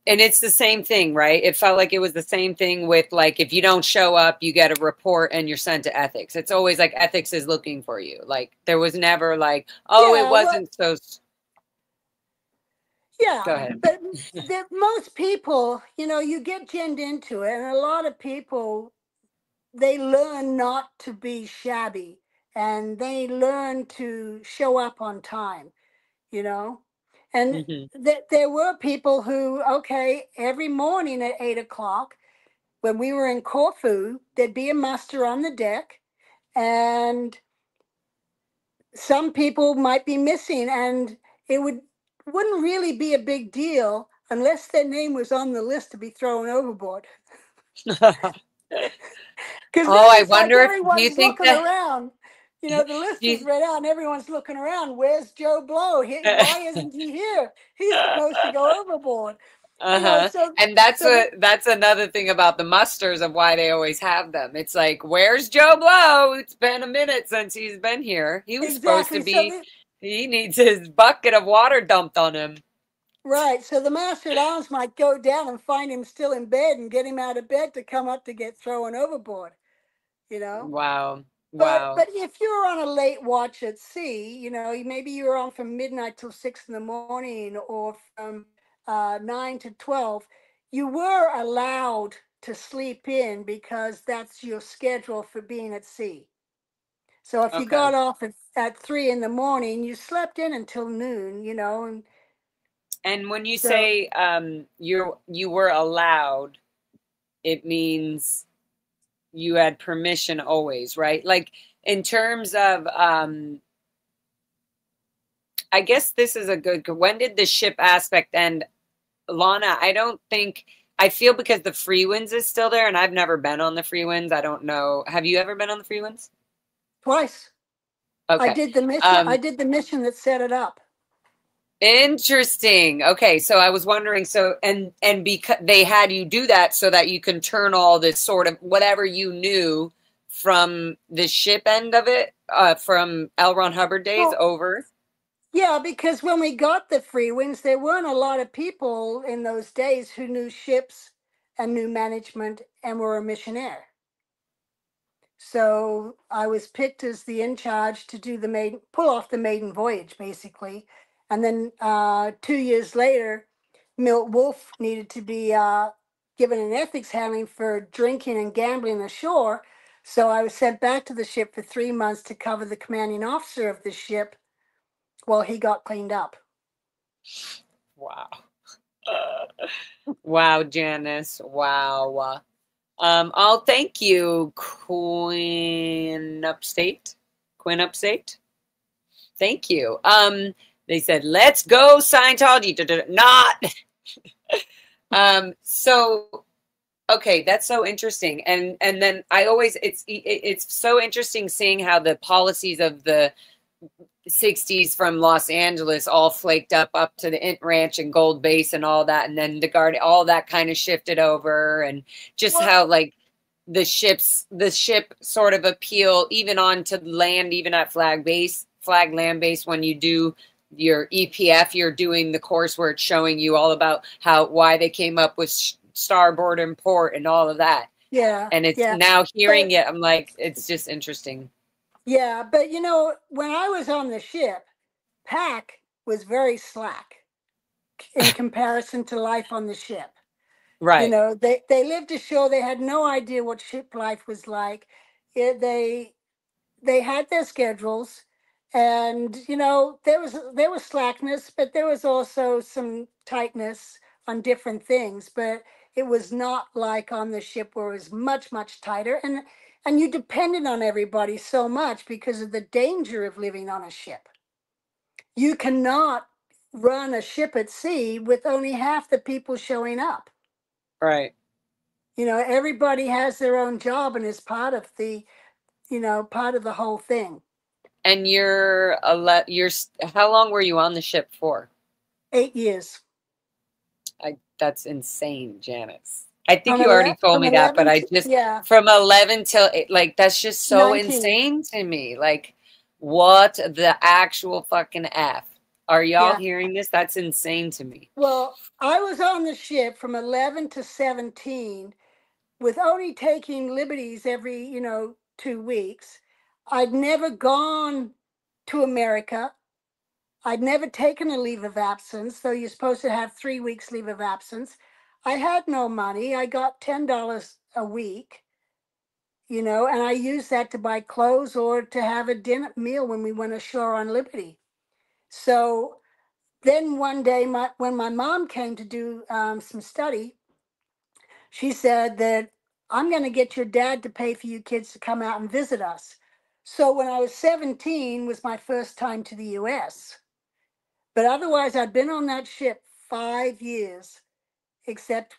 it's the same thing, right? It felt like it was the same thing with, like, if you don't show up, you get a report and you're sent to ethics. It's always like ethics is looking for you. Like, there was never like, it wasn't so. Yeah, go ahead. But most people, you get ginned into it, and a lot of people, they learn not to be shabby, and they learn to show up on time, And there were people who, every morning at 8 o'clock, when we were in Corfu, there'd be a muster on the deck, and some people might be missing, and it wouldn't really be a big deal unless their name was on the list to be thrown overboard. I wonder if you think that around. The list is read out and everyone's looking around. Where's Joe Blow? Why isn't he here? He's supposed to go overboard. And that's another thing about the musters of why they always have them. It's like, where's Joe Blow? It's been a minute since he's been here. He was supposed to be. He needs his bucket of water dumped on him. Right. So the master at arms might go down and find him still in bed and get him out of bed to come up to get thrown overboard, you know? Wow. But Wow. if you're on a late watch at sea, maybe you're on from midnight till 6 in the morning or from 9 to 12, you were allowed to sleep in because that's your schedule for being at sea. So if you Okay. got off at 3 in the morning, you slept in until noon, and And when you so say you were allowed, it means you had permission always, right? Like in terms of I guess this is a good, when did the ship aspect end? Lana, I don't think, I feel because the Freewinds is still there and I've never been on the Freewinds. I don't know. Have you ever been on the Freewinds? twice. I Okay. did the mission. I Um, did the mission that set it up. Interesting. Okay, so I was wondering, so and because they had you do that so that you can turn all this sort of whatever you knew from the ship end of it, from L. Ron Hubbard days Well, over. yeah, because when we got the free winds, there weren't a lot of people in those days who knew ships and knew management and were a missionaire. So I was picked as the in charge to do the maiden, pull off the maiden voyage, basically. And then 2 years later, Milt Wolf needed to be given an ethics handling for drinking and gambling ashore. So I was sent back to the ship for 3 months to cover the commanding officer of the ship while he got cleaned up. Wow. Wow, Janice. Wow. Oh, thank you, Quinn Upstate. Quinn Upstate. Thank you. They said, "Let's go Scientology." Not. So okay, that's so interesting. And then I always it's so interesting seeing how the policies of the 60s from Los Angeles all flaked up to the Int Ranch and Gold Base and all that, and then the guard, all that kind of shifted over, and just Well, how like the ship sort of appeal even onto land, even at flag land base. When you do your EPF, you're doing the course where it's showing you all about why they came up with starboard and port and all of that. yeah, And it's yeah. now hearing But it, I'm like, it's just interesting. yeah, but when I was on the ship, Pack was very slack in comparison to life on the ship. Right. They lived ashore. They had no idea what ship life was like. They had their schedules, and there was slackness, but there was also some tightness on different things. But it was not like on the ship where it was much tighter, and you depended on everybody so much because of the danger of living on a ship. You cannot run a ship at sea with only half the people showing up. Right. Everybody has their own job and is part of the whole thing. And how long were you on the ship for? 8 years. That's insane, Janice. I think From you already 11, told from me that, but 11 I to, just yeah, from 11 till like that's just so 19. insane to me. Like, what the actual fucking F? Are y'all Yeah. hearing this? That's insane to me. Well, I was on the ship from 11 to 17 with only taking liberties every, 2 weeks. I'd never gone to America. I'd never taken a leave of absence, though you're supposed to have 3 weeks leave of absence. I had no money. I got $10 a week, and I used that to buy clothes or to have a dinner meal when we went ashore on Liberty. So then one day, when my mom came to do some study, she said that I'm going to get your dad to pay for you kids to come out and visit us. So when I was 17 was my first time to the U.S. But otherwise, I'd been on that ship 5 years, except,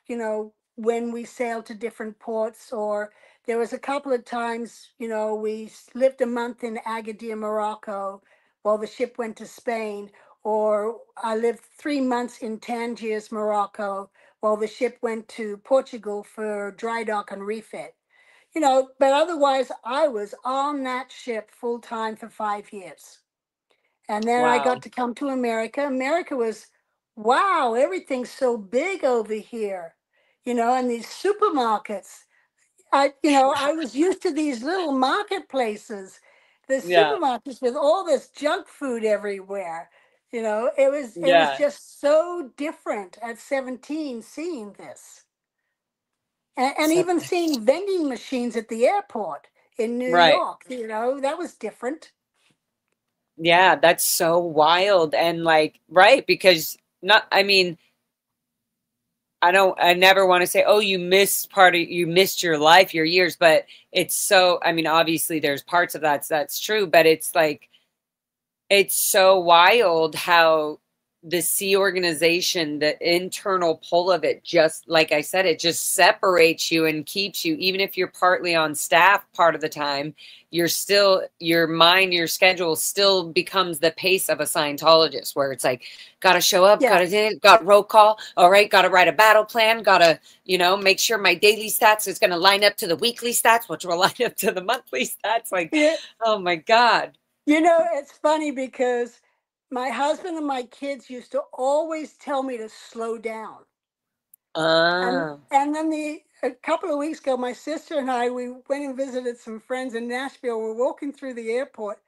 when we sailed to different ports, or there was a couple of times, we lived a month in Agadir, Morocco, while the ship went to Spain, or I lived 3 months in Tangiers, Morocco, while the ship went to Portugal for dry dock and refit. But otherwise, I was on that ship full time for 5 years. And then I got Wow. to come to America. America was wow, everything's so big over here, and these supermarkets. I was used to these little marketplaces, the Yeah. supermarkets with all this junk food everywhere. It was Yeah. just so different at 17 seeing this. And So, even seeing vending machines at the airport in New right. York, that was different. Yeah, that's so wild. And like, right, because not, I mean, I never want to say, oh, you missed your life, your years, but it's so, I mean, obviously there's parts of that's true, but it's like, it's so wild how the Sea organization, the internal pull of it, just like I said, it just separates you and keeps you, even if you're partly on staff part of the time, you're still, your mind, your schedule still becomes the pace of a Scientologist, where it's like, got to show up, Yeah. got roll call. All right. Got to write a battle plan. Got to, make sure my daily stats is going to line up to the weekly stats, which will line up to the monthly stats. Like, Yeah. oh my God. It's funny because my husband and my kids used to always tell me to slow down. And Ah. and then a couple of weeks ago, my sister and I, we went and visited some friends in Nashville. We're walking through the airport,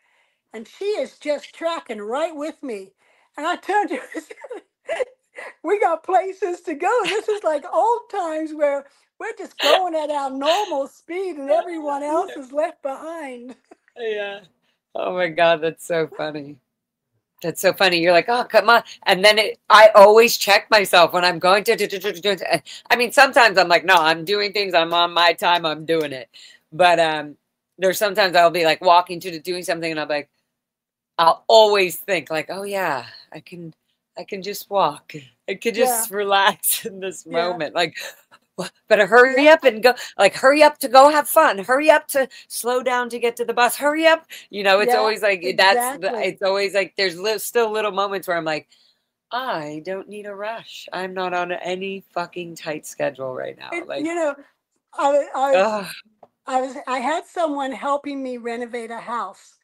and she is just tracking right with me. And I turned to her, we got places to go. This is like old times where we're just going at our normal speed and everyone else is left behind. Yeah. Oh my God, that's so funny. That's so funny. You're like, oh, come on. And then I always check myself when I'm going to. I mean, sometimes I'm like, no, I'm doing things. I'm on my time. I'm doing it. But there's sometimes I'll be like walking to doing something, and I'm like, I'll always think like, oh yeah, I can just walk. I could Yeah, just relax in this yeah, moment. Like, better hurry yeah, up and go. Like, hurry up to go have fun. Hurry up to slow down to get to the bus. Hurry up. It's yeah, always like exactly. it's always like there's still little moments where I'm like, I don't need a rush. I'm not on any fucking tight schedule right now. It, Like, you know, I, wa- ugh. I had someone helping me renovate a house.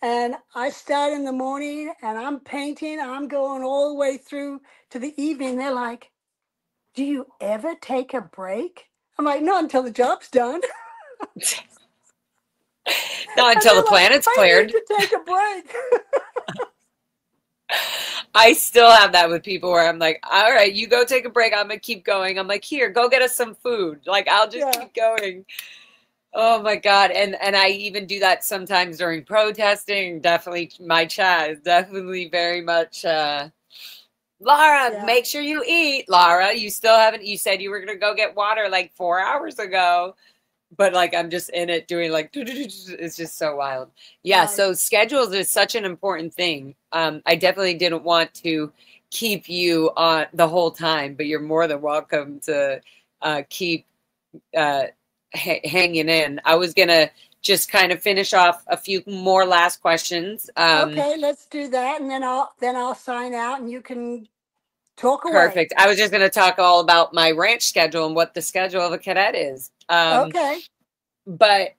And I start in the morning and I'm painting, I'm going all the way through to the evening. They're like, do you ever take a break? I'm like, not until the job's done. Not And until the they're like, planet's I need cleared. to take a break. I still have that with people where I'm like, all right, you go take a break. I'm gonna keep going. I'm like, here, go get us some food. Like, I'll just Yeah. keep going. Oh my God. And I even do that sometimes during protesting. Definitely my chat is definitely very much Laura, Yeah. make sure you eat. Laura, you still haven't, you said you were gonna go get water like 4 hours ago. But like I'm just in it doing like it's just so wild. Yeah, Right. so schedules is such an important thing. I definitely didn't want to keep you on the whole time, but you're more than welcome to keep uh, hanging in. I was gonna just kind of finish off a few more last questions. Okay, let's do that. And then I'll sign out and you can talk away. Perfect. I was just gonna talk all about my ranch schedule and what the schedule of a cadet is. Okay. But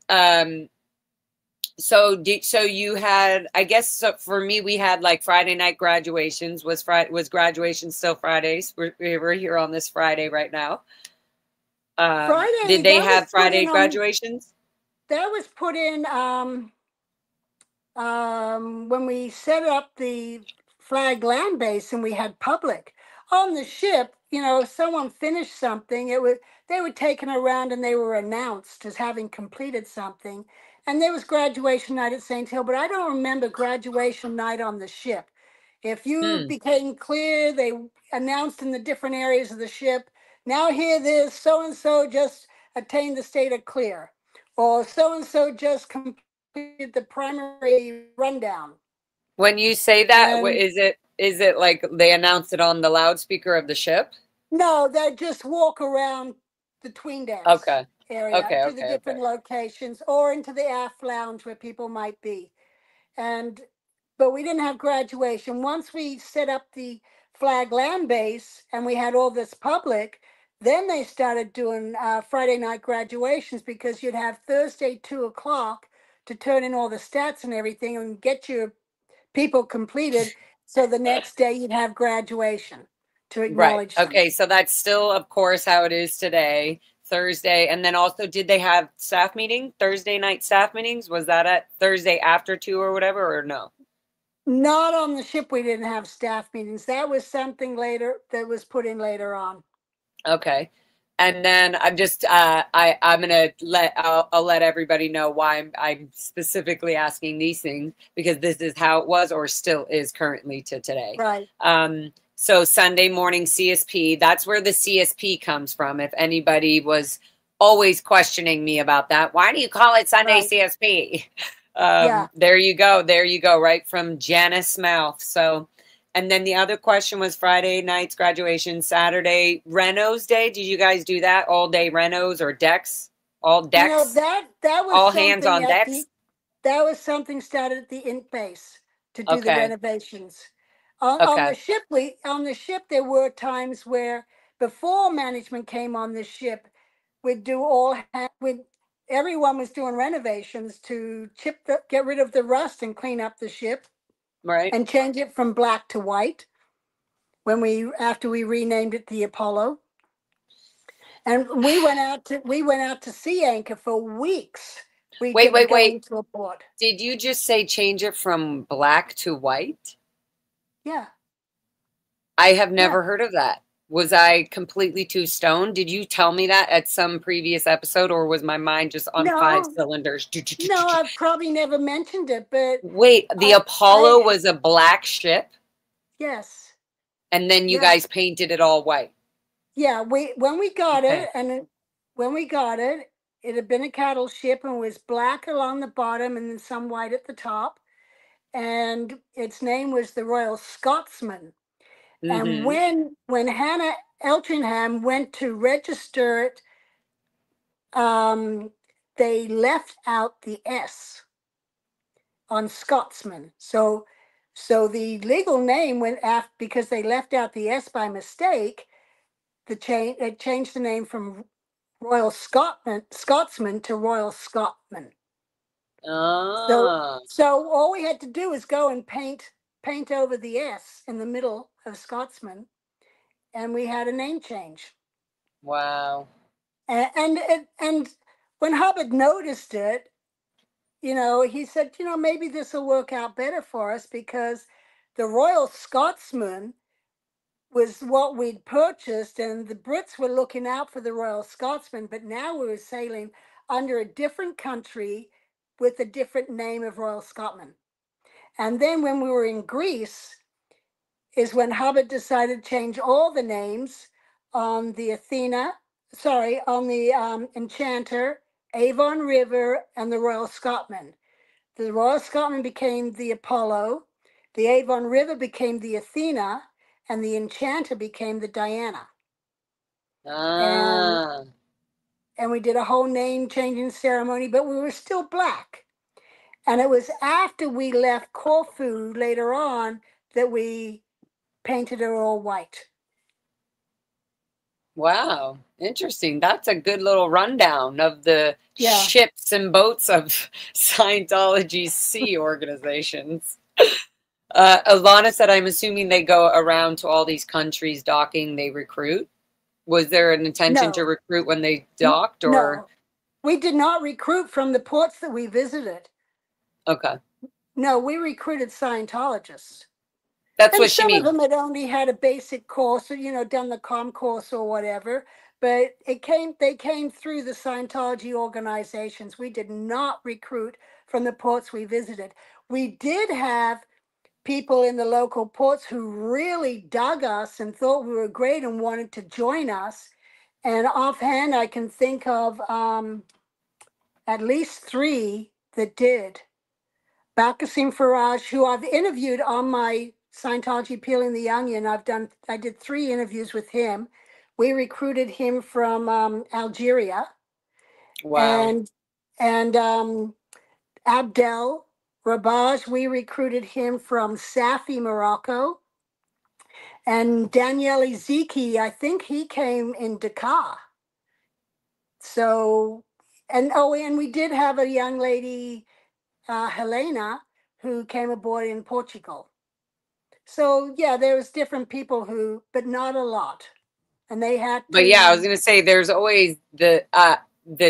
so you had, I guess, so for me we had like Friday night graduations. Was graduation still Fridays? We're here on this Friday right now. Did Friday, they that was have put Friday in on graduations? that was put in when we set up the flag land base and we had public on the ship. If someone finished something, they were taken around and they were announced as having completed something. And there was graduation night at St. Hill, but I don't remember graduation night on the ship. If you Hmm. became clear, they announced in the different areas of the ship. Now here, this so and so just attained the state of clear, or so and so just completed the primary rundown. When you say that, And is it like they announced it on the loudspeaker of the ship? no, they just walk around the tween decks Okay. area Okay. to the Okay. Okay. different locations or into the aft lounge where people might be. And but we didn't have graduation. Once we set up the flag land base and we had all this public, then they started doing Friday night graduations because you'd have Thursday 2 o'clock to turn in all the stats and everything and get your people completed. So the next day you'd have graduation. to Right. acknowledge them. Okay. So that's still, of course, how it is today, Thursday. And then also, did they have staff meeting, Thursday night staff meetings? Was that at Thursday after 2 or whatever, or no? Not on the ship, we didn't have staff meetings. That was something later that was put in later on. Okay. And then I'm just I'm gonna I'll let everybody know why I'm specifically asking these things, because this is how it was or still is currently to today. Right. So Sunday morning CSP, that's where the CSP comes from. If anybody was always questioning me about that, why do you call it Sunday Right. CSP? Yeah. There you go. There you go. Right from Janice' mouth. So, and then the other question was Friday night's graduation, Saturday Renos Day. Did you guys do that all day Renos or decks? All You know, decks? that was All hands something on at the decks? that was something started at the Int base to do the Okay. renovations. On Okay. the ship there were times where before management came on the ship, we'd do everyone was doing renovations to get rid of the rust and clean up the ship Right. and change it from black to white after we renamed it the Apollo. And we went out to sea anchor for weeks. We Wait, kept wait, going wait. to a port. Did you just say change it from black to white? Yeah. I have Yeah. never heard of that. Was I completely too stoned? Did you tell me that at some previous episode, or was my mind just on five No, cylinders? no, I've probably never mentioned it, but Wait, the I Apollo was a black ship, yes. and then you Yeah. guys painted it all white. Yeah, when we got Okay. when we got it, it had been a cattle ship and was black along the bottom and then some white at the top. And its name was the Royal Scotsman. And Mm-hmm. when Hannah Eltringham went to register it, they left out the S on Scotsman. So the legal name went after, because they left out the S by mistake. It changed the name from Scotsman to Royal Scotman. So Ah, all we had to do was go and paint over the S in the middle of Scotsman, and we had a name change. wow. And when Hubbard noticed it, he said, maybe this will work out better for us, because the Royal Scotsman was what we'd purchased, and the Brits were looking out for the Royal Scotsman, but now we were sailing under a different country with a different name of Royal Scotman. And then when we were in Greece is when Hubbard decided to change all the names on the on the Enchanter, Avon River, and the Royal Scotman. The Royal Scotman became the Apollo, the Avon River became the Athena, and the Enchanter became the Diana. And Ah, we did a whole name changing ceremony, but we were still black. And it was after we left Corfu later on that we painted it all white. wow. Interesting. That's a good little rundown of the Yeah. ships and boats of Scientology's sea organizations. Alana said, I'm assuming they go around to all these countries docking, they recruit. Was there an intention to No, recruit when they docked, or? no, we did not recruit from the ports that we visited. Okay. No, we recruited Scientologists. That's And what she some of means. them had only had a basic course, or, done the com course or whatever. But they came through the Scientology organizations. We did not recruit from the ports we visited. We did have people in the local ports who really dug us and thought we were great and wanted to join us. And offhand, I can think of at least 3 that did. Bakasim Faraj, who I've interviewed on my Scientology Peeling the Onion. I did 3 interviews with him. We recruited him from Algeria. Wow. And Abdel Rabaj, we recruited him from Safi, Morocco. And Danielle Ezeki, I think he came in Dakar. So, and we did have a young lady, Helena, who came aboard in Portugal. So yeah, there was different people who, but not a lot, and they had But yeah, I was to. gonna say there's always the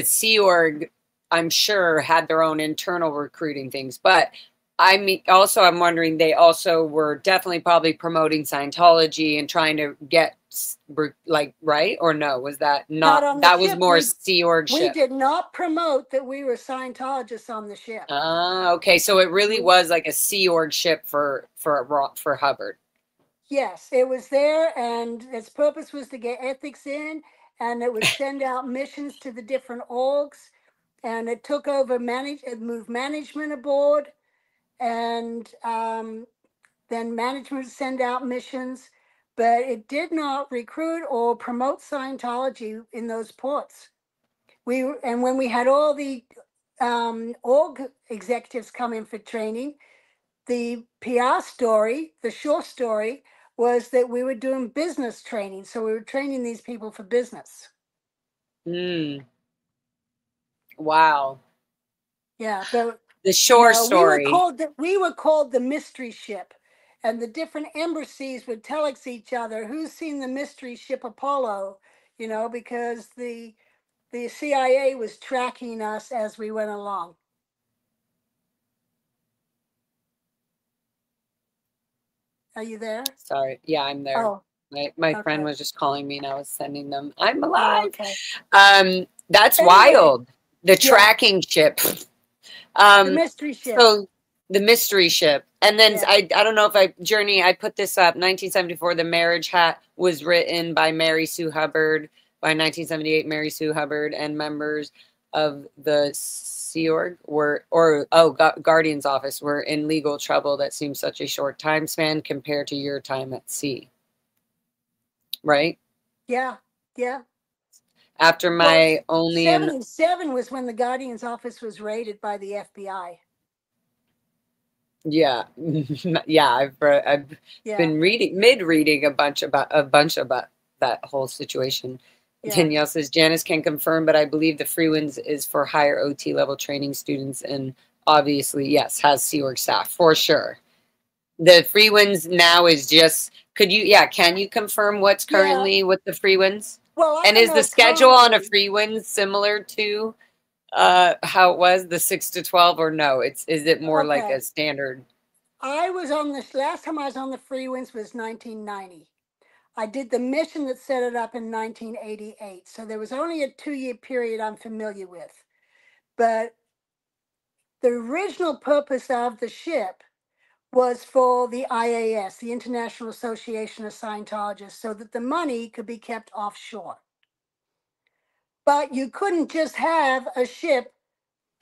Sea Org, I'm sure, had their own internal recruiting things. But I mean, also I'm wondering, they also were definitely probably promoting Scientology and trying to get like, right, or no? Was that Not not, on the that was ship. more Sea Org We ship? did not promote that we were Scientologists on the ship. Ah, okay. So it really We, was like a Sea Org ship for Hubbard. yes, it was there, and its purpose was to get ethics in, and it would send out missions to the different orgs, and it took over it moved management aboard, and then management would send out missions, but it did not recruit or promote Scientology in those ports. And when we had all the org executives come in for training, the PR story, the short story, was that we were doing business training. So we were training these people for business. Mm, wow. Yeah, but The shore no, story. we were called the mystery ship, and the different embassies would telex each other who's seen the mystery ship Apollo, because the CIA was tracking us as we went along. Are you there? Sorry. Yeah, I'm there. Oh, My friend okay. was just calling me and I was sending them. I'm Oh, alive. okay. That's Anyway, wild. The yeah, tracking ship. the Um, mystery ship. so the mystery ship. And then Yeah. I don't know if I put this up. 1974, The Marriage Hat was written by Mary Sue Hubbard. By 1978, Mary Sue Hubbard and members of the Sea Org Guardian's office were in legal trouble that seems such a short time span compared to your time at sea. Right? Yeah. Yeah. After Well, my only and 77 was when the Guardian's office was raided by the FBI. yeah, yeah, I've Yeah. been reading a bunch about that whole situation. Yeah. Danielle says Janice can confirm, but I believe the Free Winds is for higher OT level training students, and obviously, yes, has Sea Org staff for sure. The Free Winds now is just. Can you confirm what's Yeah. currently with the Free Winds? Well, I And don't is the know schedule on a currently. Free Winds similar to how it was, the 6 to 12, or no? Is it more like Okay. a standard? I was on this last time I was on the Free Winds was 1990. I did the mission that set it up in 1988. So there was only a 2-year period I'm familiar with. But the original purpose of the ship was for the IAS, the International Association of Scientologists, so that the money could be kept offshore. But you couldn't just have a ship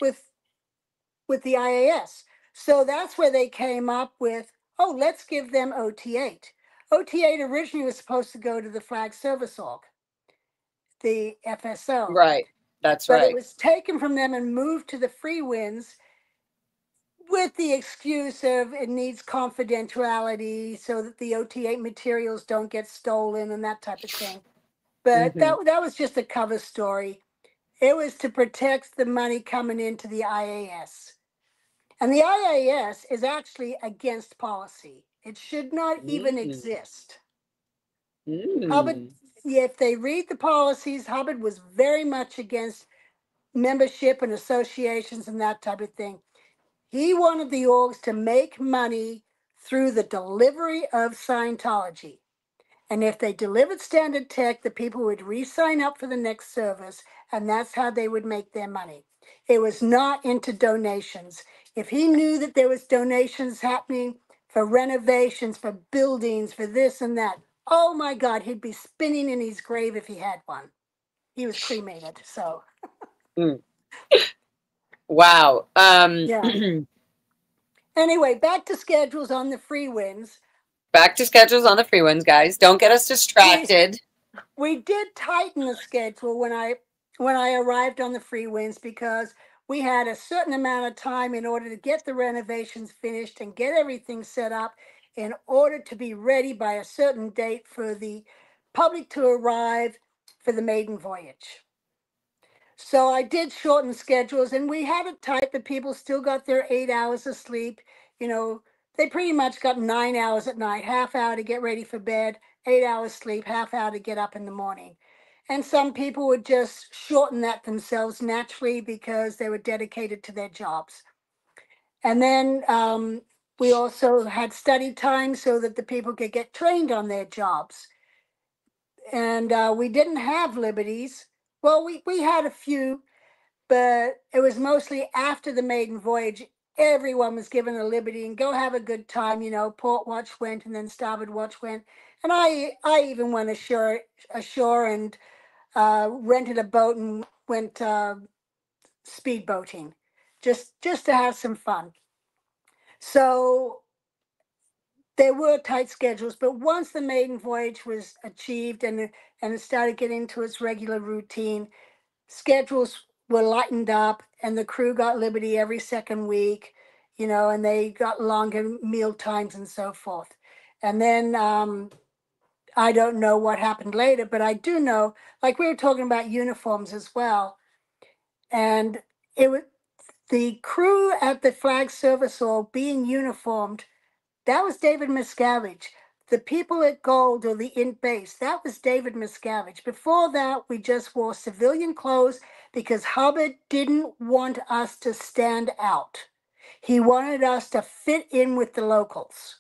with the IAS. So that's where they came up with, oh, let's give them OT8. OT8 originally was supposed to go to the Flag Service Org, the FSO, Right. That's but it right. was taken from them and moved to the Free Winds with the excuse of it needs confidentiality so that the OT8 materials don't get stolen and that type of thing. But Hmm. that was just a cover story. It was to protect the money coming into the IAS. And the IAS is actually against policy. It should not even Mm. exist. Hubbard, Mm. if they read the policies, Hubbard was very much against membership and associations and that type of thing. He wanted the orgs to make money through the delivery of Scientology. And if they delivered standard tech, the people would re-sign up for the next service, and that's how they would make their money. It was not into donations. If he knew that there was donations happening for renovations, for buildings, for this and that, oh my God, he'd be spinning in his grave if he had one. He was cremated, so Mm. Wow. yeah. Anyway, back to schedules on the Free Winds. Back to schedules on the Free Ones, guys. Don't get us We distracted. we did tighten the schedule when I arrived on the Free Winds because we had a certain amount of time in order to get the renovations finished and get everything set up in order to be ready by a certain date for the public to arrive for the maiden voyage. So I did shorten schedules and we had it tight, but people still got their 8 hours of sleep. You know, they pretty much got 9 hours at night, half hour to get ready for bed, 8 hours sleep, half hour to get up in the morning. And some people would just shorten that themselves naturally because they were dedicated to their jobs. And then we also had study time so that the people could get trained on their jobs. And we didn't have liberties. Well, we had a few, but it was mostly after the maiden voyage. Everyone was given a liberty and go have a good time. You know, port watch went and then starboard watch went. And I even went ashore and rented a boat and went speedboating just to have some fun. So there were tight schedules, but once the maiden voyage was achieved and it started getting into its regular routine, schedules were lightened up and the crew got liberty every second week, you know, and they got longer meal times and so forth. And then I don't know what happened later, but I do know, like we were talking about uniforms as well. And it was the crew at the flag service hall being uniformed. That was David Miscavige. The people at Gold or the Int base, that was David Miscavige. Before that, we just wore civilian clothes because Hubbard didn't want us to stand out. He wanted us to fit in with the locals.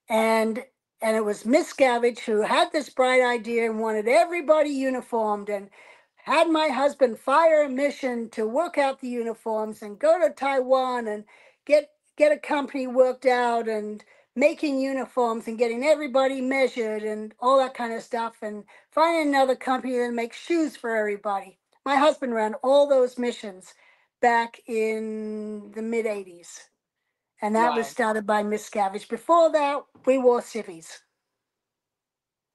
And it was Miscavige who had this bright idea and wanted everybody uniformed and had my husband fire a mission to work out the uniforms and go to Taiwan and get a company worked out and making uniforms and getting everybody measured and all that kind of stuff and finding another company that makes shoes for everybody. My husband ran all those missions back in the mid 80s. And that was Wow. started by Miscavige. Before that, we wore civvies.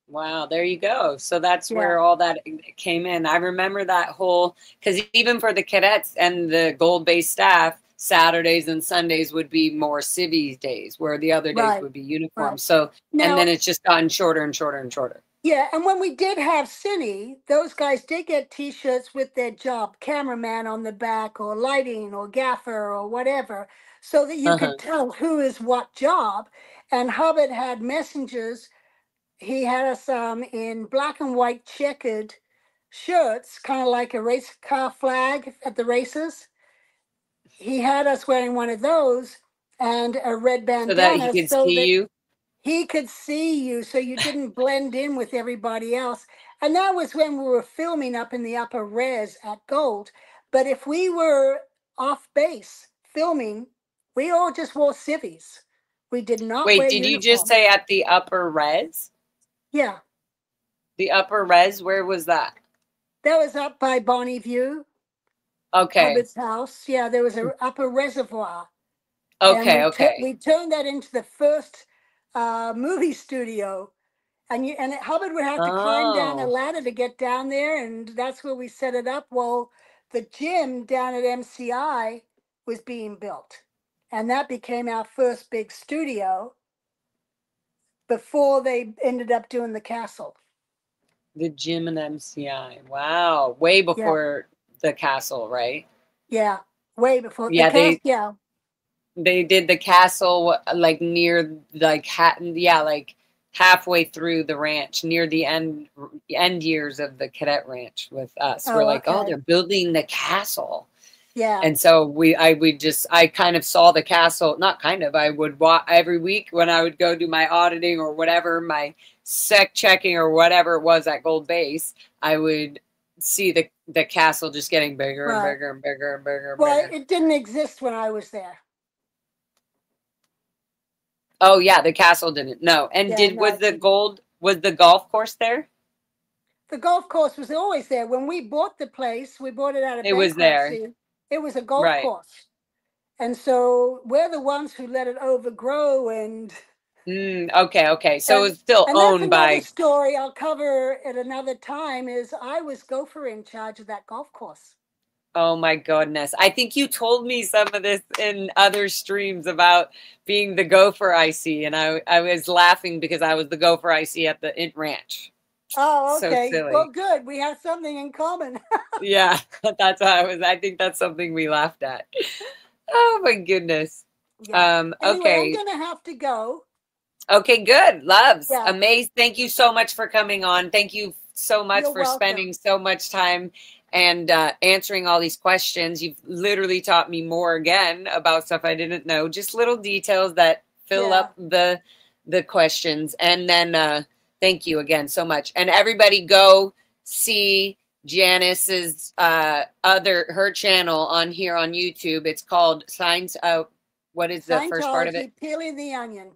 Wow, there you go. So that's Yeah, where all that came in. I remember that whole, because even for the cadets and the gold base staff, Saturdays and Sundays would be more civvies days, where the other days right, would be right. uniforms. So, and then Now, it's just gotten shorter and shorter and shorter. yeah, and when we did have Cine, those guys did get T-shirts with their job, cameraman on the back, or lighting, or gaffer, or whatever, so that you Uh-huh. could tell who is what job. And Hubbard had messengers. He had us in black and white checkered shirts, kind of like a race car flag at the races. He had us wearing one of those and a red So that he bandana could so see that you. he could see you so you didn't blend in with everybody else. And that was when we were filming up in the upper res at Gold. But if we were off base filming, we all just wore civvies. We did not Wait, wear did you just uniforms. say at the upper res? Yeah, The upper res, where was that? that was up by Bonnie View, Okay. Hubbard's house. Yeah, there was a upper reservoir. And Okay, okay. we turned that into the first movie studio. And Hubbard would have to climb down a Oh, ladder to get down there, and that's where we set it up. Well, the gym down at MCI was being built, and that became our first big studio before they ended up doing the castle. the gym and MCI. Wow. Way Yeah, before the castle, right? yeah, way before the Yeah, castle. Yeah, they did the castle like near like yeah, like halfway through the ranch, near the end years of the cadet ranch with us. We're oh, like, oh, okay, they're building the castle. yeah, And so I kind of saw the castle, not kind of, I would walk every week when I would go do my auditing or whatever, my sec checking or whatever it was at Gold Base, I would see the castle just getting bigger and right. bigger and bigger and bigger and Well, bigger. it didn't exist when I was there. Oh yeah, the castle didn't. No. And Yeah, did no, was it didn't. the golf course there? The golf course was always there. When we bought the place, we bought it out of It was there. bankruptcy. It was a golf Right. course. And so we're the ones who let it overgrow Okay, okay. So and it's still and that's owned another by. story I'll cover at another time is I was gopher in charge of that golf course. Oh my goodness. I think you told me some of this in other streams about being the gopher IC, and I was laughing because I was the gopher IC at the Int Ranch. Oh, So okay. Well, silly. good. We have something in common. Yeah, that's how I was. I think that's something we laughed at. Oh my goodness. Yeah. Anyway, I'm Okay. gonna have to go. Okay, good. Loves. Yeah. Amazing. Thank you so much for coming on. Thank you so much You're for welcome. spending so much time and answering all these questions. You've literally taught me more again about stuff I didn't know. Just little details that fill Yeah. up the questions. And then thank you again so much. And everybody go see Janice's her channel on here on YouTube. It's called Signs of, what is the first part of it? Scientology, peeling the onion.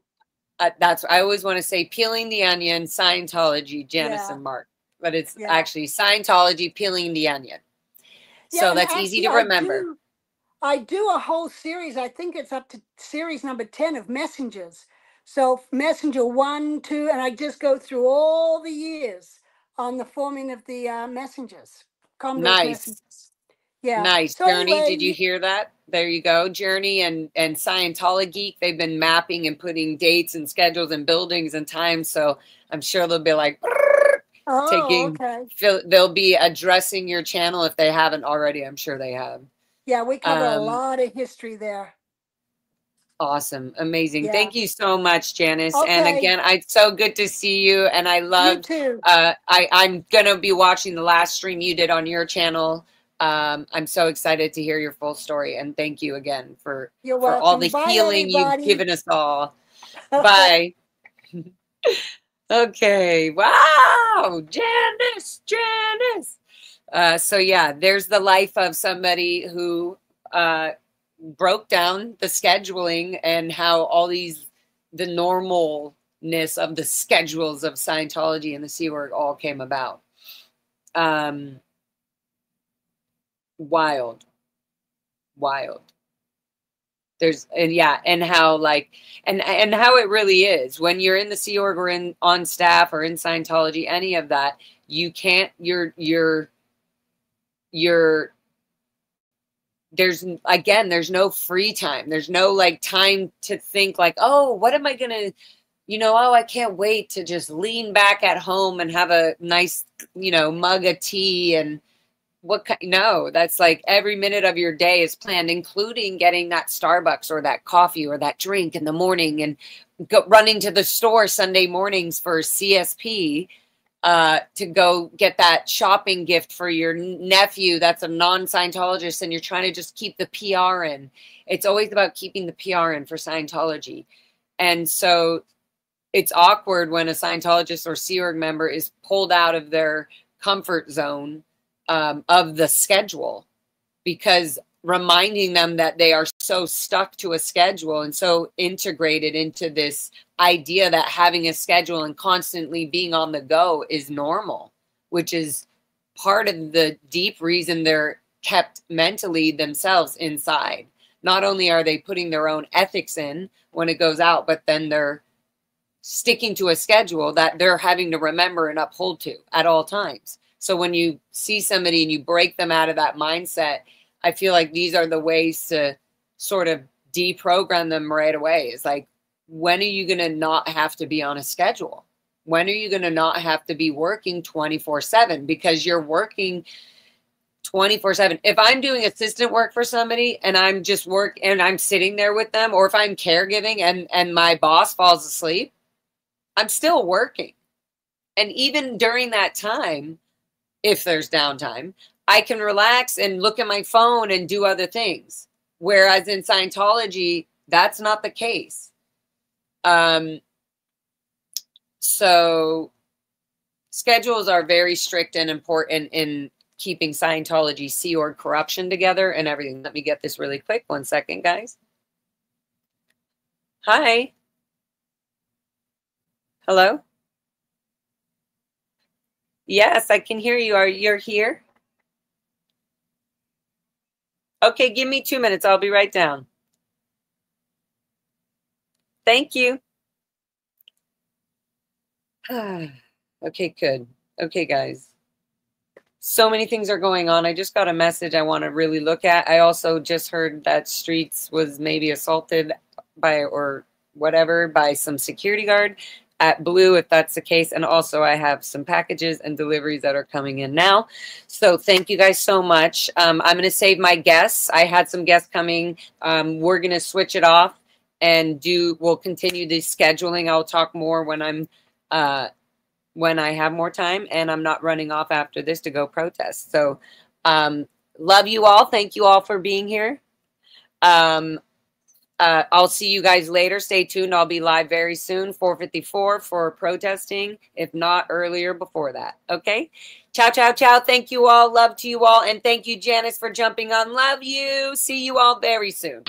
That's, I always want to say Peeling the Onion, Scientology, Janice Yeah. and Mark, but it's Yeah. actually Scientology, Peeling the Onion. Yeah, So and that's easy actually, to remember. I do a whole series. I think it's up to series number 10 of messengers. So messenger 1, 2, and I just go through all the years on the forming of the messengers, Commonwealth Nice. messengers. Yeah. Nice. So Journey, anyway, did you hear that? There you go. Journey and Scientology Geek, they've been mapping and putting dates and schedules and buildings and times. So I'm sure they'll be like oh, taking, okay. they'll be addressing your channel if they haven't already. I'm sure they have. Yeah, we cover a lot of history there. Awesome. Amazing. Yeah. Thank you so much, Janice. Okay. And again, it's so good to see you. And I loved, You too. I'm going to be watching the last stream you did on your channel. I'm so excited to hear your full story. And thank you again for all the Bye, healing everybody. you've given us all. Bye. Okay. Wow. Janice. So yeah, there's the life of somebody who, broke down the scheduling and how all the normalness of the schedules of Scientology and the Sea Org all came about. Wild. And how and how it really is when you're in the Sea Org or on staff or in Scientology, any of that, you can't, there's no free time. There's no time to think oh, what am I going to, oh, I can't wait to just lean back at home and have a nice, mug of tea and no, that's every minute of your day is planned, including getting that Starbucks or that coffee or that drink in the morning and running to the store Sunday mornings for CSP. To go get that shopping gift for your nephew that's a non-Scientologist and you're trying to just keep the PR in. It's always about keeping the PR in for Scientology. And so it's awkward when a Scientologist or Sea Org member is pulled out of their comfort zone of the schedule, because reminding them that they are so stuck to a schedule and so integrated into this idea that having a schedule and constantly being on the go is normal, which is part of the deep reason they're kept mentally themselves inside. Not only are they putting their own ethics in when it goes out, but then they're sticking to a schedule that they're having to remember and uphold to at all times. So when you see somebody and you break them out of that mindset, I feel like these are the ways to sort of deprogram them right away. It's when are you going to not have to be on a schedule? When are you going to not have to be working 24/7? Because you're working 24/7. If I'm doing assistant work for somebody and I'm just and I'm sitting there with them, or if I'm caregiving and my boss falls asleep, I'm still working. And even during that time, if there's downtime, I can relax and look at my phone and do other things. Whereas in Scientology, that's not the case. So schedules are very strict and important in keeping Scientology, Sea Org corruption together and everything. Let me get this really quick. 1 second, guys. Hi. Hello? Yes, I can hear you. You're here? Okay, give me 2 minutes. I'll be right down. Thank you. Okay, good. Okay, guys. So many things are going on. I just got a message I want to really look at. I also just heard that Streets was maybe assaulted by or whatever by some security guard at Blue, if that's the case. And also I have some packages and deliveries that are coming in now. So thank you guys so much. I'm going to save my guests. I had some guests coming. We're going to switch it off and we'll continue the scheduling. I'll talk more when when I have more time and I'm not running off after this to go protest. So love you all. Thank you all for being here. I'll see you guys later. Stay tuned. I'll be live very soon, 4:54 for protesting, if not earlier before that. Okay? Ciao, ciao, ciao. Thank you all. Love to you all. And thank you, Janice, for jumping on. Love you. See you all very soon.